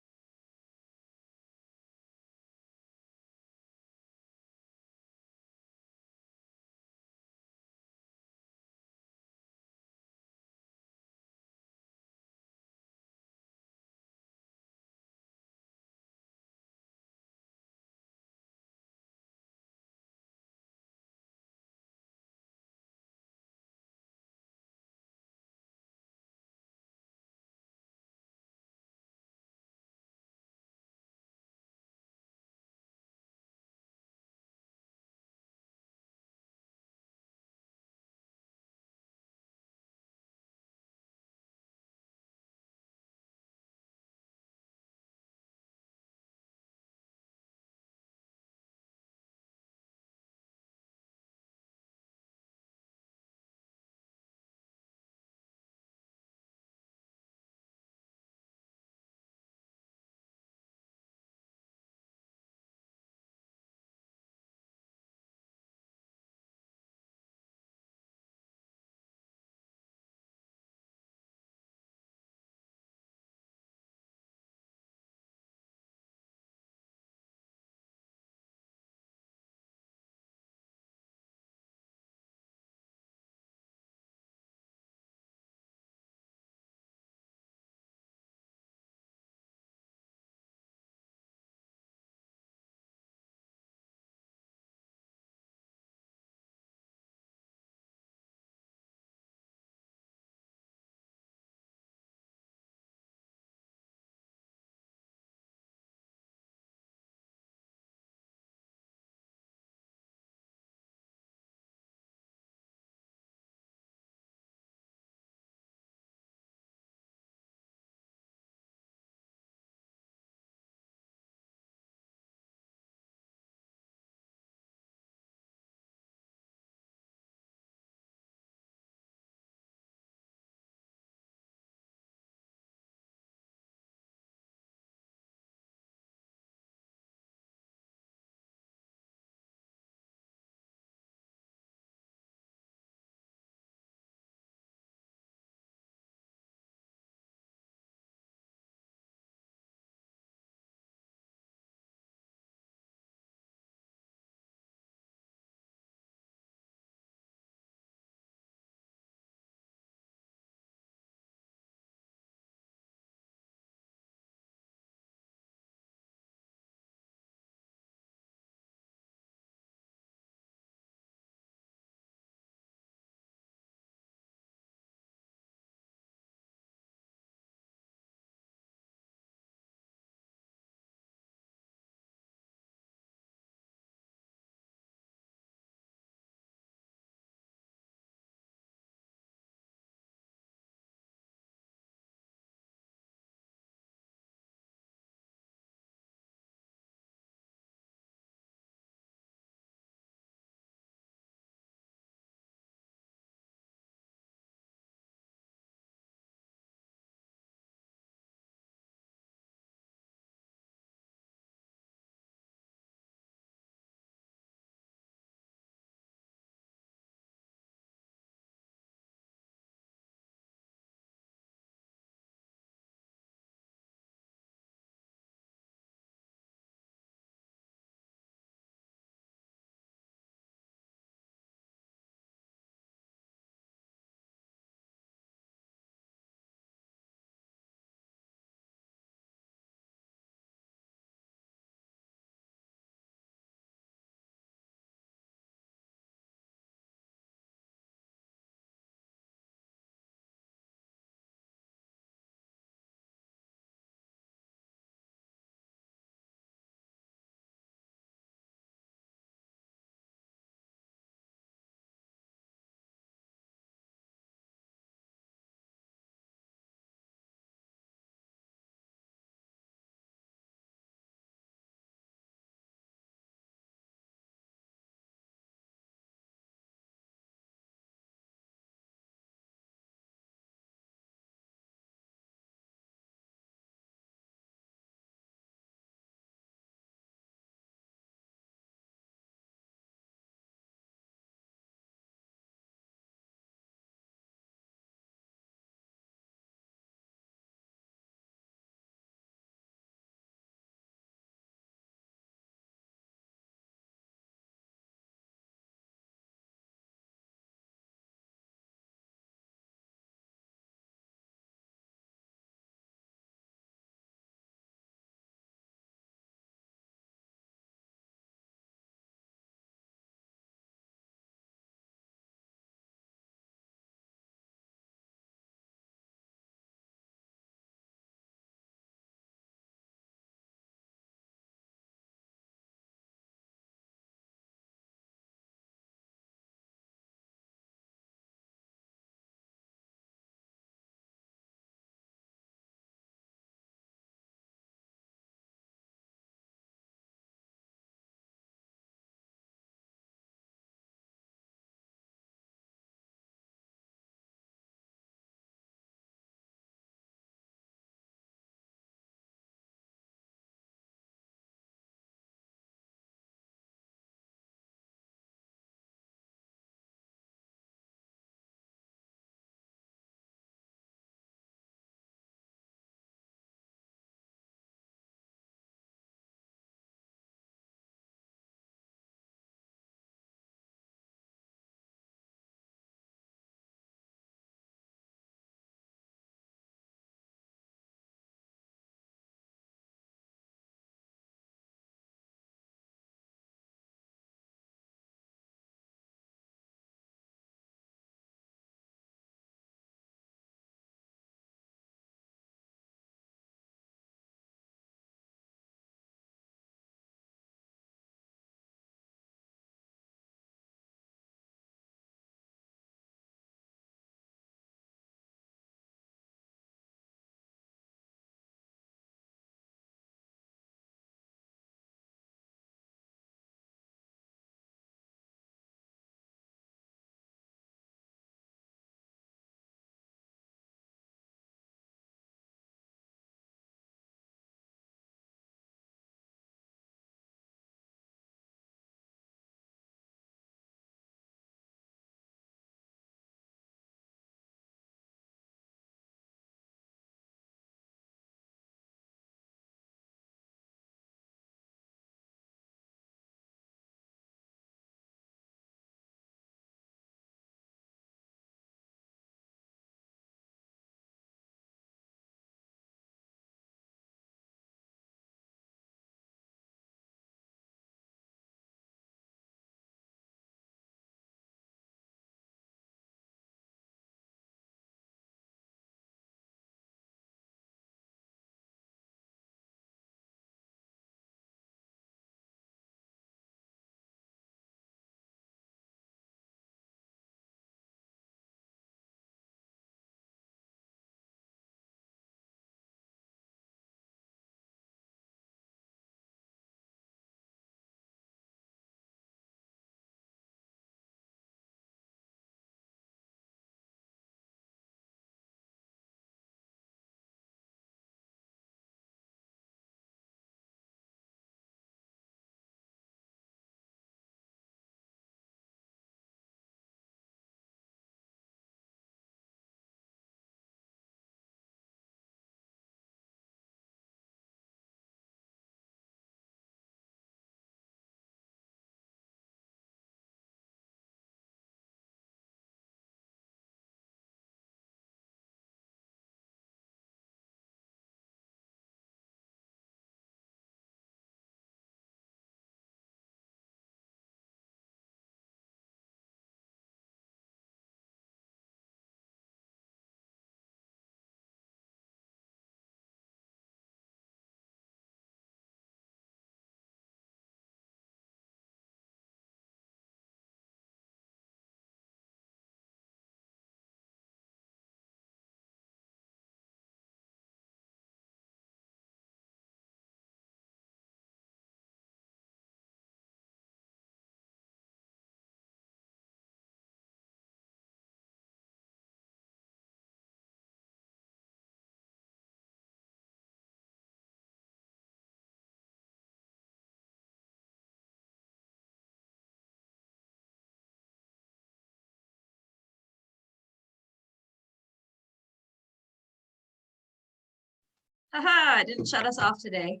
Haha, it didn't shut us off today.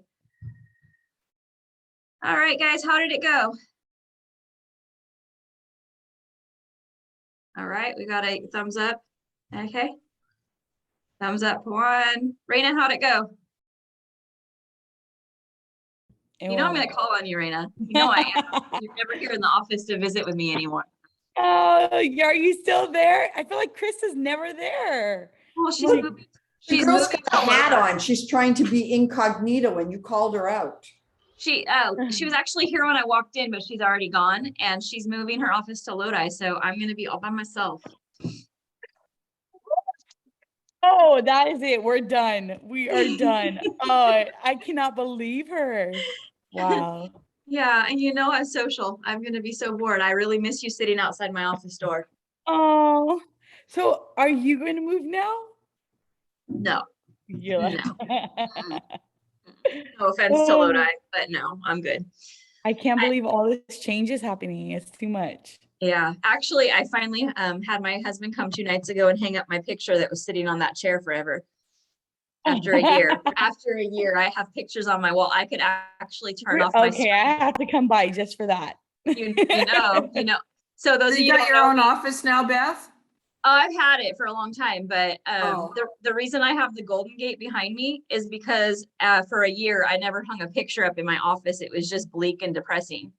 All right, guys, how did it go? All right, we got a thumbs up. Okay. Thumbs up for one. Raina, how'd it go? You know I'm gonna call on you, Raina. You know I am. You're never here in the office to visit with me anymore. Oh, are you still there? I feel like Chris is never there. Well, The she's girl's moving got a all hat over. on. She's trying to be incognito and you called her out. She was actually here when I walked in, but she's already gone and she's moving her office to Lodi. So I'm gonna be all by myself. Oh, that is it. We're done. We are done. Oh, I cannot believe her. Wow. Yeah, and you know I'm social. I'm gonna be so bored. I really miss you sitting outside my office door. Oh, so are you going to move now? No. You're like, No offense to Lodi, but no, I'm good. I can't believe all this change is happening. It's too much. Yeah, actually, I finally had my husband come 2 nights ago and hang up my picture that was sitting on that chair forever. After a year, I have pictures on my wall. I could actually turn off my Okay, I have to come by just for that. You know. So those So of you you got don't your know own me- office now, Beth? I've had it for a long time, but Oh. the reason I have the Golden Gate behind me is because for a year I never hung a picture up in my office. It was just bleak and depressing.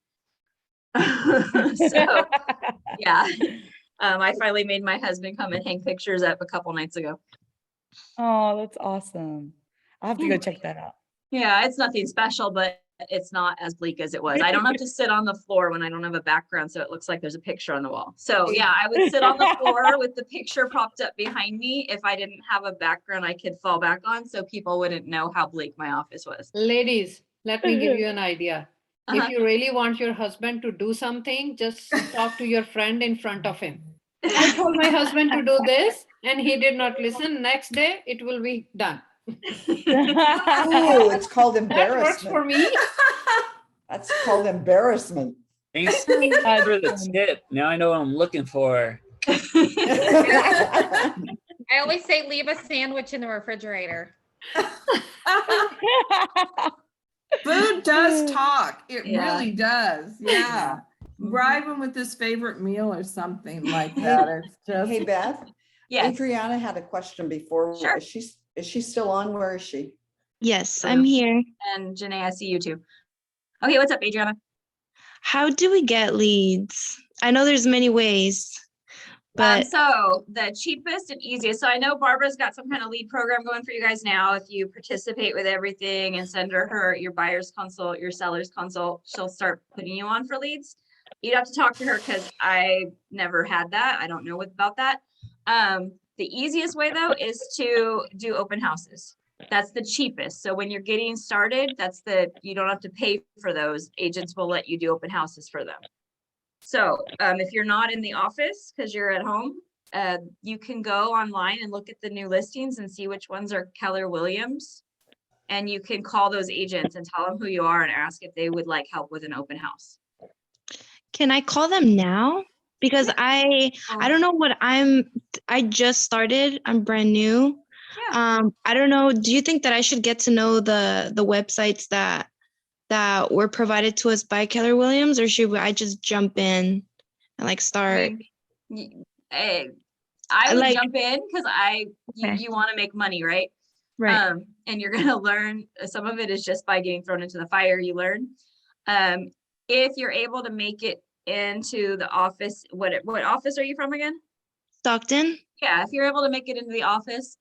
So yeah, I finally made my husband come and hang pictures up a couple nights ago. Oh, that's awesome. I'll have to go check that out. Yeah, it's nothing special, but it's not as bleak as it was. I don't have to sit on the floor when I don't have a background, so it looks like there's a picture on the wall. So yeah, I would sit on the floor with the picture propped up behind me. If I didn't have a background I could fall back on, so people wouldn't know how bleak my office was. Ladies, let me give you an idea. Uh-huh. If you really want your husband to do something, just talk to your friend in front of him. I told my husband to do this and he did not listen. Next day, it will be done. Ooh, it's called That works for embarrassment. me. That's called embarrassment. Thanks for the tip. Now I know what I'm looking for. I always say leave a sandwich in the refrigerator. Food does talk. It Yeah. really does. Yeah. Bribe him with his favorite meal or something like that. It's just. Hey, Beth. Yes. Adriana had a question before. Sure. Is she still on? Where is she? Yes, I'm here. And Janae, I see you too. Okay, what's up, Adriana? How do we get leads? I know there's many ways, but So the cheapest and easiest. So I know Barbara's got some kind of lead program going for you guys now. If you participate with everything and send her your buyer's consult, your seller's consult, she'll start putting you on for leads. You'd have to talk to her because I never had that. I don't know about that. The easiest way though is to do open houses. That's the cheapest. So when you're getting started, you don't have to pay for those. Agents will let you do open houses for them. So if you're not in the office because you're at home, you can go online and look at the new listings and see which ones are Keller Williams. And you can call those agents and tell them who you are and ask if they would like help with an open house. can I call them now? Because I don't know what I just started. I'm brand new. Yeah. I don't know. Do you think that I should get to know the websites that were provided to us by Keller Williams, or should I just jump in and like start? I would jump in because you want to make money, right? Right. And you're gonna learn. Some of it is just by getting thrown into the fire. You learn. If you're able to make it into the office, what office are you from again? Stockton. Yeah, if you're able to make it into the office,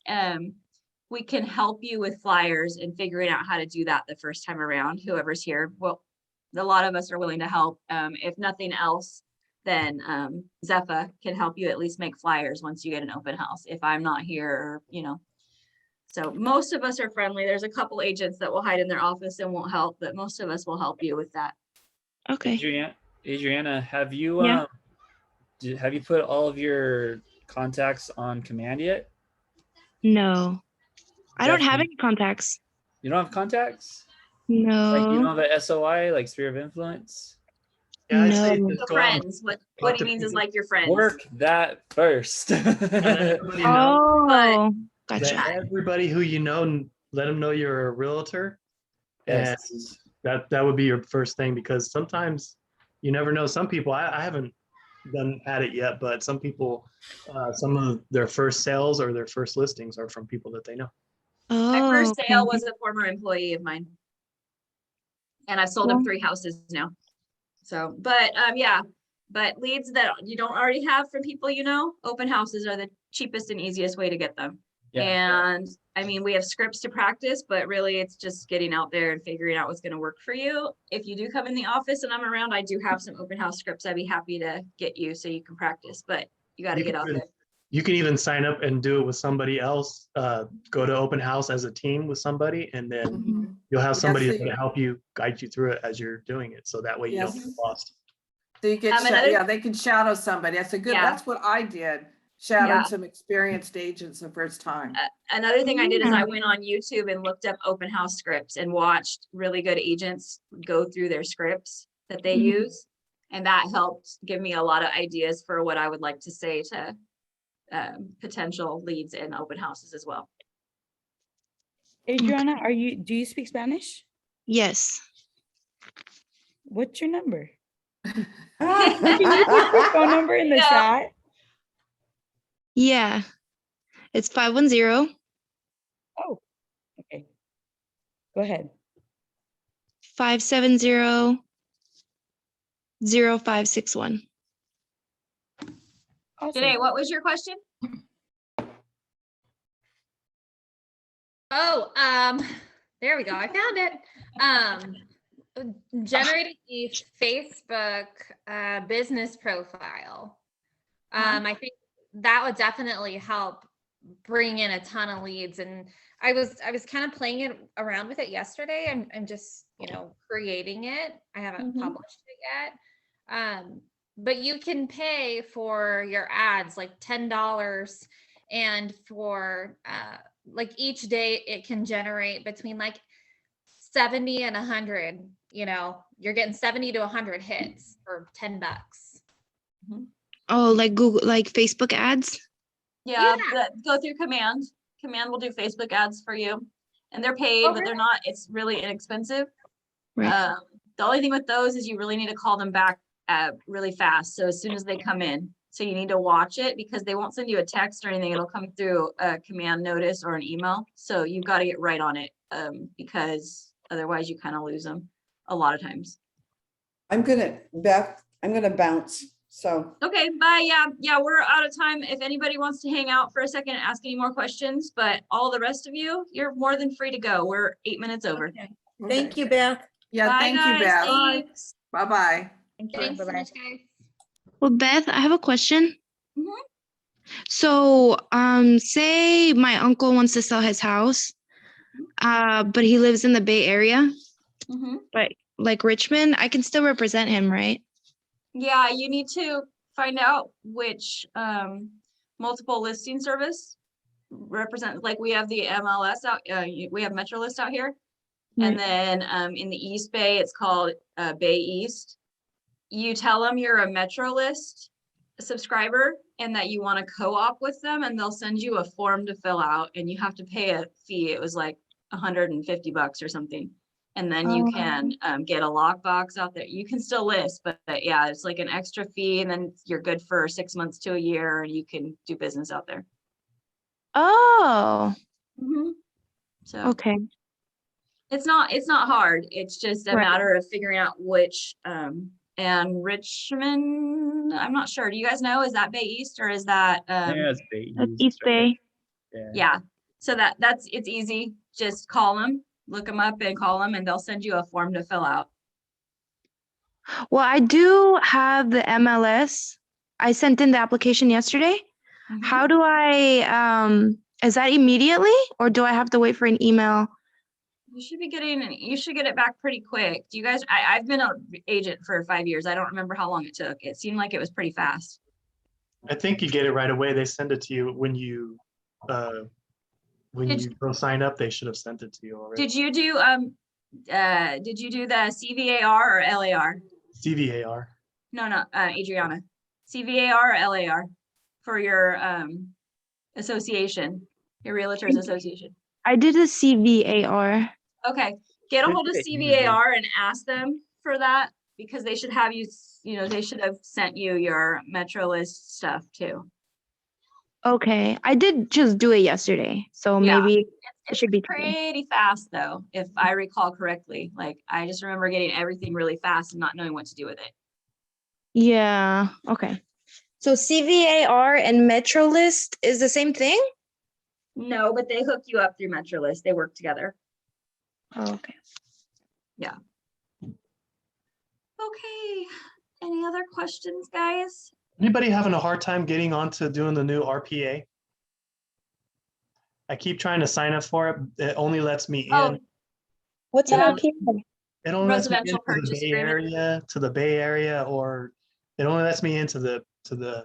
we can help you with flyers and figuring out how to do that the first time around. Whoever's here, well, a lot of us are willing to help. If nothing else, then Zepha can help you at least make flyers once you get an open house. If I'm not here, So most of us are friendly. There's a couple agents that will hide in their office and won't help, but most of us will help you with that. Okay. Adriana, have you have you put all of your contacts on command yet? No, I don't have Definitely. any contacts. You don't have contacts? No. Like you don't have a SOI, like sphere of influence? Yeah, I'd say No. just So go out and friends, what talk he to means is people. like your friends. Work that first. Let everybody know. Oh, Let gotcha. everybody who you know let them know you're a realtor. Yes. And that would be your first thing, because sometimes you never know. Some people, I haven't had it yet, but some people, some of their first sales or their first listings are from people that they know. Oh, My first okay. sale was a former employee of mine. And I've sold him Well- 3 houses now. So, but yeah, but leads that you don't already have from people you know, open houses are the cheapest and easiest way to get them. Yeah. And I mean, we have scripts to practice, but really it's just getting out there and figuring out what's going to work for you. If you do come in the office and I'm around, I do have some open house scripts I'd be happy to get you so you can practice, but you got to get out there. You can even sign up and do it with somebody else. Go to open house as a team with somebody, and then you'll have somebody Yes, that's going to help you, guide you through it as you're doing it. So that way you don't Yes. get lost. So you get, another- they can shadow somebody. That's a good, Yeah. that's what I did. Shadowed Yeah. some experienced agents the first time. Another thing I did is I went on YouTube and looked up open house scripts and watched really good agents go through their scripts that they use. And that helped give me a lot of ideas for what I would like to say to potential leads in open houses as well. Adriana, do you speak Spanish? Yes. What's your number? Can you put your phone number in the chat? Yeah. It's 510. Oh, okay. Go ahead. 570 0561. Janae, what was your question? Oh, there we go. I found it. Generating a Facebook business profile. I think that would definitely help bring in a ton of leads. And I was kind of playing it around with it yesterday. I'm just, creating it. I haven't published it yet. But you can pay for your ads like $10, and for like each day it can generate between like 70 and 100. You're getting 70 to 100 hits for $10. Oh, like Google, like Facebook ads? Yeah, but go through Command. Command will do Facebook ads for you, and they're paid, but they're not. It's really inexpensive. Right. The only thing with those is you really need to call them back really fast. So as soon as they come in, so you need to watch it, because they won't send you a text or anything. It'll come through a command notice or an email. So you've got to get right on it, because otherwise you kind of lose them a lot of times. I'm gonna bounce. So Okay, bye. Yeah, we're out of time. If anybody wants to hang out for a second and ask any more questions, but all the rest of you, you're more than free to go. We're 8 minutes over. Okay. Thank you, Beth. Yeah, Bye, thank you, guys. Beth. Thanks. Bye-bye. Thanks so much, guys. Well, Beth, I have a question. Mhm. So, say my uncle wants to sell his house, but he lives in the Bay Area, but like Richmond, I can still represent him, right? Yeah, you need to find out which multiple listing service represent, like we have the MLS out, we have MetroList out here. And then in the East Bay, it's called Bay East. You tell them you're a MetroList subscriber and that you want to co-op with them, and they'll send you a form to fill out, and you have to pay a fee. It was like $150 or something. And then you can get a lockbox out there. You can still list, but yeah, it's like an extra fee, and then you're good for 6 months to a year, and you can do business out there. Oh. So Okay. it's not hard. It's just a Right. matter of figuring out which and Richmond, I'm not sure. Do you guys know, is that Bay East or is that it's Bay That's East. East Bay. yeah. So it's easy. Just call them, look them up and call them, and they'll send you a form to fill out. Well, I do have the MLS. I sent in the application yesterday. How do I, is that immediately, or do I have to wait for an email? You should get it back pretty quick. Do you guys, I've been an agent for 5 years. I don't remember how long it took. It seemed like it was pretty fast. I think you get it right away. They send it to you when you go sign up. They should have sent it to you already. Did you do the CVAR or LAR? CVAR. No, Adriana. CVAR or LAR for your association, your Realtors Association? I did a CVAR. Okay, get a hold of Okay. CVAR and ask them for that because they should have you, they should have sent you your Metro List stuff too. Okay, I did just do it yesterday, so Yeah. maybe it It's should be today. pretty fast though, if I recall correctly. Like I just remember getting everything really fast and not knowing what to do with it. Yeah, okay. So CVAR and Metro List is the same thing? No, but they hook you up through Metro List. They work together. Oh, okay. Yeah. Okay. Any other questions, guys? Anybody having a hard time getting onto doing the new RPA? I keep trying to sign up for it. It only lets me in. Oh, What's yeah. an RPA? It only lets me Residential into the purchase Bay agreement. Area, or it only lets me into the Bay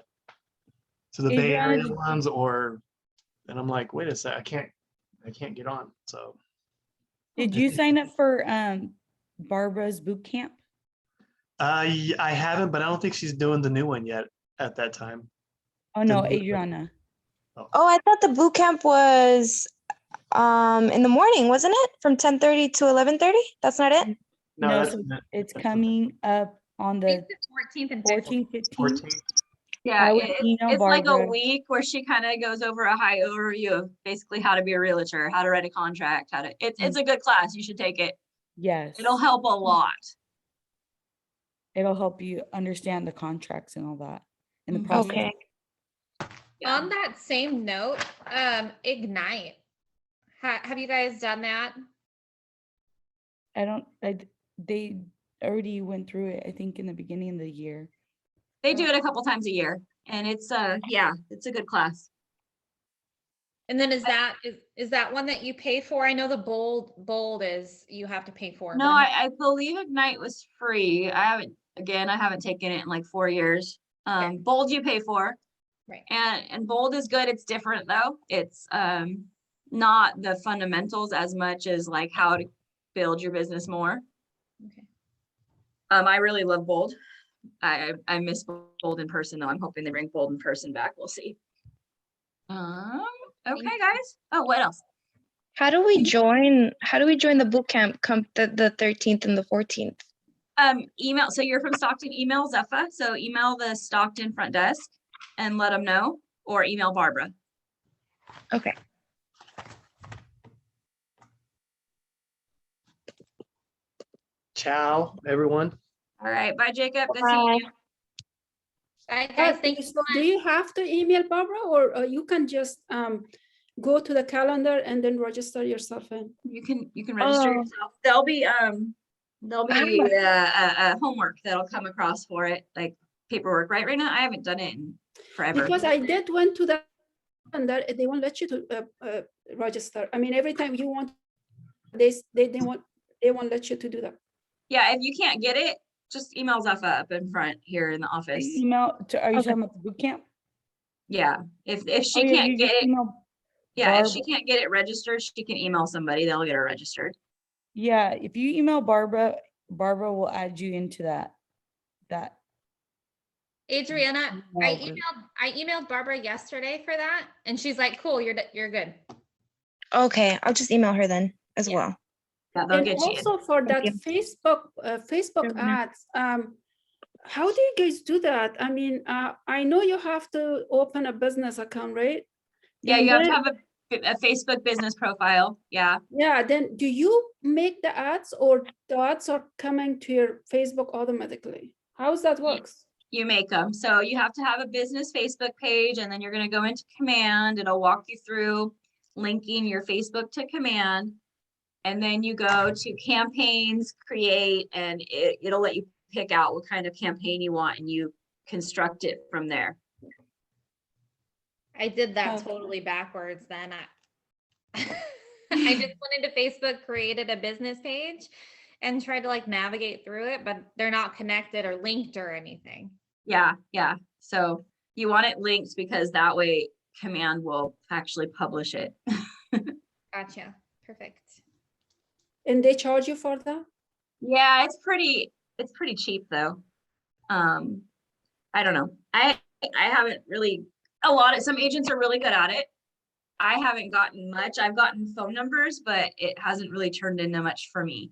Area Adriana, ones, and I'm like, wait a sec, I can't get on. So did you sign up for Barbara's boot camp? I haven't, but I don't think she's doing the new one yet at that time. Oh no, Adriana. Oh, I thought the boot camp was in the morning, wasn't it? From 10:30 to 11:30? That's not it? No, No, that's so not- it's coming up on the 14th and 14th, 15th. 14. Yeah, I would email it's like a Barbara. week where she kind of goes over a high overview of basically how to be a realtor, how to write a contract, it's a good class. You should take it. Yes. It'll help a lot. It'll help you understand the contracts and all that and the Mhm. process. Okay. On that same note, Ignite. Have you guys done that? They already went through it, I think, in the beginning of the year. They do it a couple times a year, and it's it's a good class. And then is that one that you pay for? I know the bold is you have to pay for. No, I believe Ignite was free. I haven't taken it in like 4 years. Bold you pay for. Right. And Bold is good. It's different though. It's not the fundamentals as much as like how to build your business more. Okay. I really love Bold. I miss Bold in person though. I'm hoping they bring Bold in person back. We'll see. Okay, guys. Oh, what else? How do we join the boot camp come the 13th and the 14th? Email. So you're from Stockton, email Zepha. So email the Stockton front desk and let them know, or email Barbara. Okay. Ciao, everyone. All right. Bye, Jacob. Good seeing you. Bye, guys. Thank you so Do you have to email Barbara, or you can just go to the calendar and then register yourself in? You can register yourself. There'll be a homework that'll come across for it, like paperwork. Right now, I haven't done it in forever. Because I did went to the calendar, they won't let you to register. I mean, every time you want, they won't let you to do that. Yeah, if you can't get it, just email Zepha up in front here in the office. Are you talking about the boot camp? Yeah, if she can't get it, Barb. if she can't get it registered, she can email somebody. They'll get her registered. Yeah, if you email Barbara will add you into that. Adriana, I emailed Barbara yesterday for that, and she's like, "Cool, you're good." Okay, I'll just email her then as well. Yeah, they'll And get you. also for that Facebook ads, how do you guys do that? I mean, I know you have to open a business account, right? Yeah, And you have to then- have a Facebook business profile. Yeah. Yeah, then do you make the ads, or the ads are coming to your Facebook automatically? How's that works? You make them. So you have to have a business Facebook page, and then you're going to go into Command. It'll walk you through linking your Facebook to Command. And then you go to campaigns, create, and it'll let you pick out what kind of campaign you want, and you construct it from there. I did that totally backwards then. I just went into Facebook, created a business page, and tried to like navigate through it, but they're not connected or linked or anything. Yeah. So you want it linked because that way Command will actually publish it. Gotcha. Perfect. And they charge you for that? Yeah, it's pretty cheap though. I don't know. I haven't really, some agents are really good at it. I haven't gotten much. I've gotten phone numbers, but it hasn't really turned into much for me.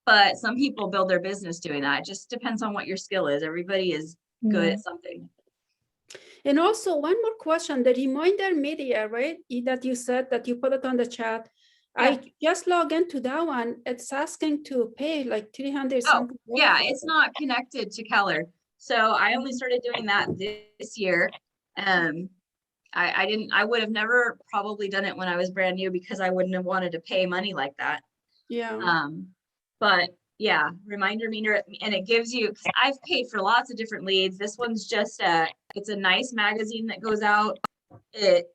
But some people build their business doing that. It just depends on what your skill is. Everybody is good at something. And also one more question, the reminder media, right? That you said that you put it on the chat. Yeah. I just log into that one. It's asking to pay like 300 Oh, something. yeah, it's not connected to Keller. So I only started doing that this year. I would have never probably done it when I was brand new because I wouldn't have wanted to pay money like that. Yeah. But yeah, reminder meter, and it gives you, 'cause I've paid for lots of different leads. This one's just it's a nice magazine that goes out. It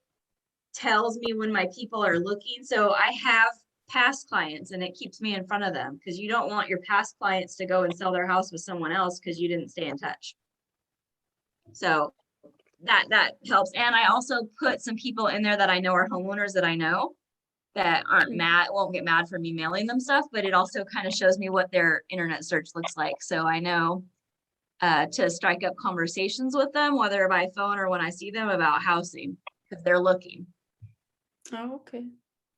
tells me when my people are looking. So I have past clients and it keeps me in front of them because you don't want your past clients to go and sell their house with someone else because you didn't stay in touch. So that helps. And I also put some people in there that I know are homeowners that I know that aren't mad, won't get mad for me mailing them stuff, but it also kind of shows me what their internet search looks like. So I know to strike up conversations with them, whether by phone or when I see them about housing, because they're looking. Oh, okay.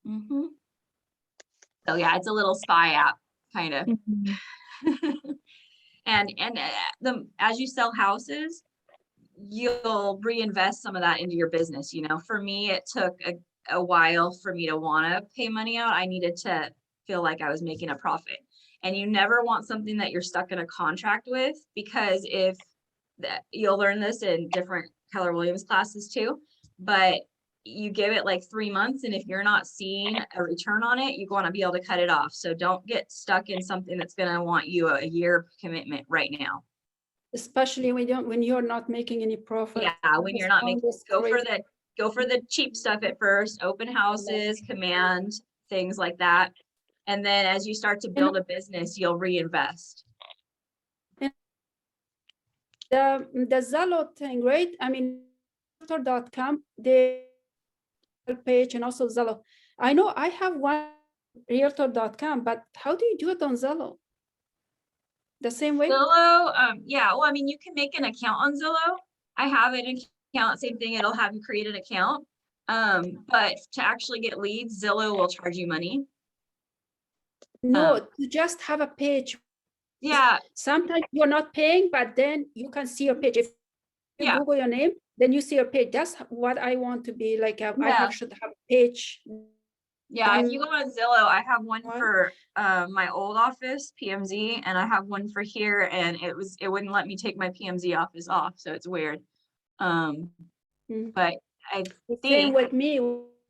Mm-hmm. So yeah, it's a little spy app kind of. and as you sell houses, you'll reinvest some of that into your business. You know, for me, it took a while for me to want to pay money out. I needed to feel like I was making a profit. And you never want something that you're stuck in a contract with, because if that, you'll learn this in different Keller Williams classes too, but you give it like 3 months, and if you're not seeing a return on it, you want to be able to cut it off. So don't get stuck in something that's going to want you a year commitment right now. Especially when you're not making any profit. Yeah, when you're not making, go for the cheap stuff at first, open houses, command, things like that. And then as you start to build a business, you'll reinvest. The Zillow thing, right? I mean, Realtor.com, the page, and also Zillow. I know I have one Realtor.com, but how do you do it on Zillow? The same way? Zillow, yeah, well, I mean, you can make an account on Zillow. I have an account, same thing, it'll have you create an account. But to actually get leads, Zillow will charge you money. No, you just have a page. Yeah. Sometimes you're not paying, but then you can see your page. If you Google your name, then you see your page. That's what I want to be like. Should have a page. Yeah, if you go on Zillow, I have one for my old office, PMZ, and I have one for here, and it wouldn't let me take my PMZ office off, so it's weird. But I think same with me,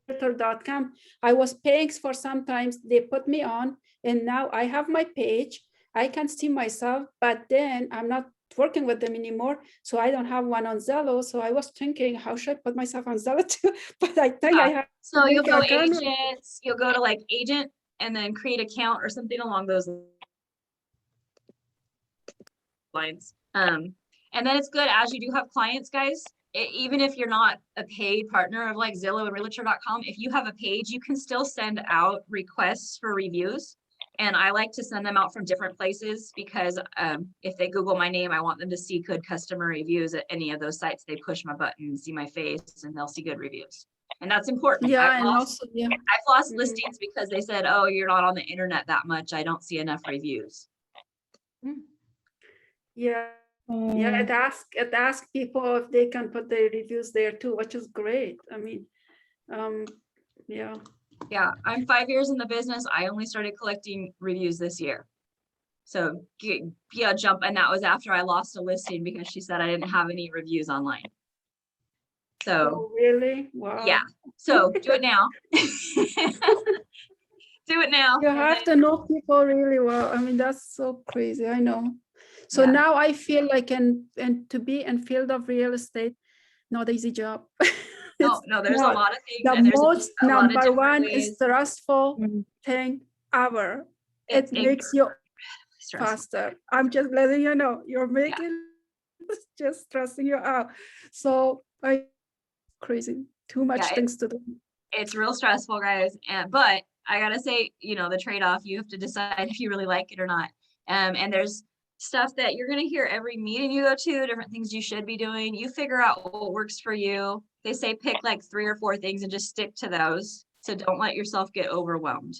Realtor.com. I was paying for sometimes they put me on, and now I have my page. I can see myself, but then I'm not working with them anymore, so I don't have one on Zillow. So I was thinking, how should I put myself on Zillow too? But I think I have. So you'll go agents, you'll go to like agent, and then create account or something along those lines. And then it's good as you do have clients, guys. Even if you're not a paid partner of like Zillow and Realtor.com, if you have a page, you can still send out requests for reviews. And I like to send them out from different places because if they Google my name, I want them to see good customer reviews at any of those sites. They push my button and see my face, and they'll see good reviews. And that's important. Yeah, I've lost Mhm. listings because they said, oh, you're not on the internet that much. I don't see enough reviews. Yeah. Yeah, it asks people if they can put their reviews there too, which is great. I mean, yeah. Yeah, I'm 5 years in the business. I only started collecting reviews this year. So yeah, jump. And that was after I lost a listing because she said I didn't have any reviews online. So Oh, really? Wow. yeah. So do it now. Do it now. You have to know people really well. I mean, that's so crazy. I know. So now I feel like and to be in field of real estate, not easy job. No, there's a lot of things. The And there's most a lot of number different one ways. is stressful thing ever. It makes you faster. I'm just letting you know, you're making just stressing you out. So crazy, too much things to do. It's real stressful, guys. But I gotta say, you know, the trade-off, you have to decide if you really like it or not. And there's stuff that you're going to hear every meeting you go to, different things you should be doing. You figure out what works for you. They say pick like 3 or 4 things and just stick to those. So don't let yourself get overwhelmed.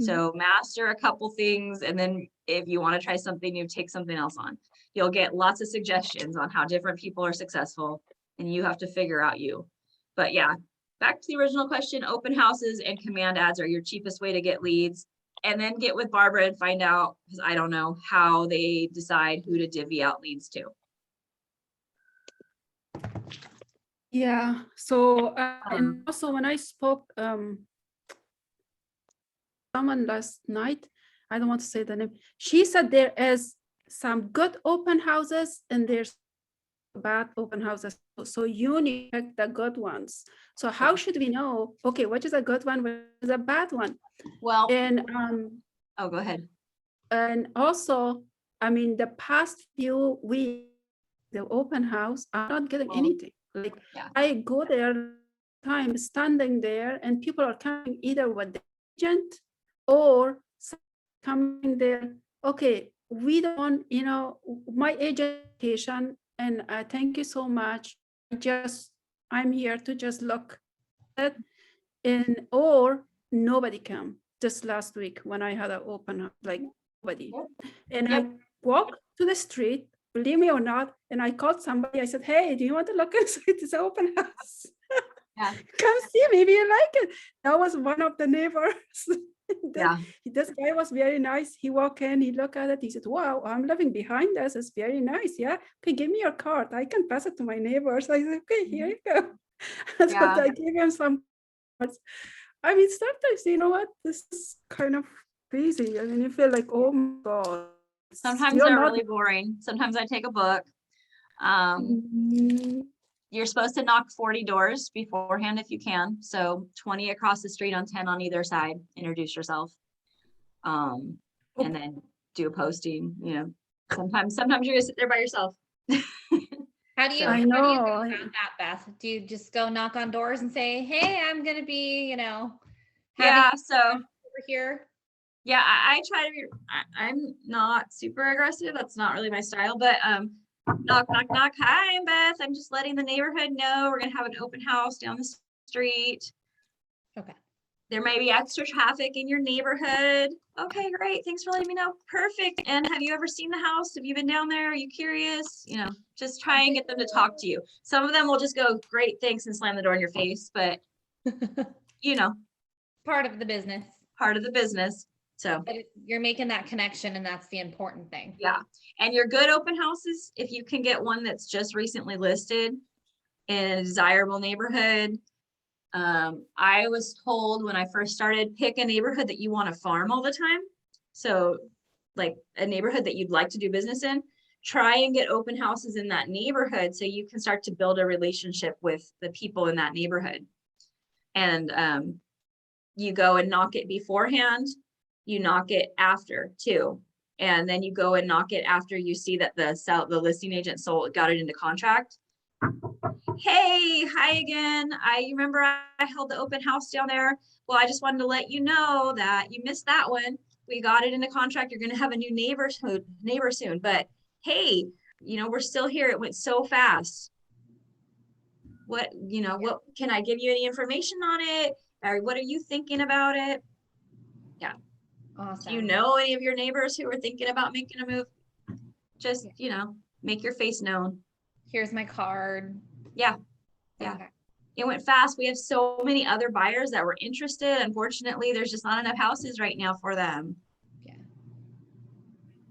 So master a couple things, and then if you want to try something new, take something else on. You'll get lots of suggestions on how different people are successful, and you have to figure out you. But yeah, back to the original question, open houses and command ads are your cheapest way to get leads. And then get with Barbara and find out, because I don't know how they decide who to divvy out leads to. Yeah, so and also when I spoke someone last night, I don't want to say the name, she said there is some good open houses and there's bad open houses. So you need to pick the good ones. So how should we know, okay, what is a good one, what is a bad one? Well, and oh, go ahead. And also, I mean, the past few weeks, the open house, I'm not getting anything. Like I go there, time standing there, and people are coming either with the agent or coming there. Okay, we don't, you know, my education, and thank you so much. I'm here to just look at, and or nobody come. Just last week when I had an open house, like nobody, and I walked to the street, believe me or not, and I called somebody. I said, "Hey, do you want to look inside this open house? Come see, maybe you like it." That was one of the neighbors. This guy was very nice. He walked in, he looked at it, he said, "Wow, I'm living behind us. It's very nice. Yeah, okay, give me your card. I can pass it to my neighbors." I said, "Okay, here you go." So I gave him some cards. I mean, sometimes, you know what, this is kind of crazy. I mean, you feel like, oh my God. Sometimes they're really boring. Sometimes I take a book. You're supposed to knock 40 doors beforehand if you can. So 20 across the street on 10 on either side. Introduce yourself. And then do a posting. You know, sometimes you're gonna sit there by yourself. How do you I go know. about that, Beth? Do you just go knock on doors and say, "Hey, I'm gonna be, you know, So over here"? Yeah, I try to be, I'm not super aggressive. That's not really my style, but knock, knock, knock. "Hi, I'm Beth. I'm just letting the neighborhood know we're gonna have an open house down the street. Okay. There may be extra traffic in your neighborhood." "Okay, great. Thanks for letting me know." "Perfect. And have you ever seen the house? Have you been down there? Are you curious?" You know, just try and get them to talk to you. Some of them will just go, "Great, thanks," and slam the door in your face, but you know, part of the business. Part of the business. So but you're making that connection, and that's the important thing. Yeah. And your good open houses, if you can get one that's just recently listed in a desirable neighborhood. I was told when I first started, pick a neighborhood that you want to farm all the time. So like a neighborhood that you'd like to do business in. Try and get open houses in that neighborhood so you can start to build a relationship with the people in that neighborhood. And you go and knock it beforehand. You knock it after too. And then you go and knock it after you see that the listing agent got it into contract. "Hey, hi again. I remember I held the open house down there. Well, I just wanted to let you know that you missed that one. We got it into contract. You're going to have a new neighbor soon. But hey, you know, we're still here. It went so fast. What can I give you any information on it? Or what are you thinking about it?" Yeah. Awesome. Do you know any of your neighbors who are thinking about making a move? Just, you know, make your face known. "Here's my card." Yeah. Okay. It went fast. We have so many other buyers that were interested. Unfortunately, there's just not enough houses right now for them.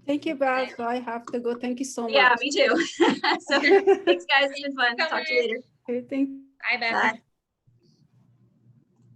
Thank you, Beth. So I have to go. Thank you so much. Yeah, me too. So thanks, guys. It's been fun. Talk to you later. Okay, thank you. Bye, Beth. Bye.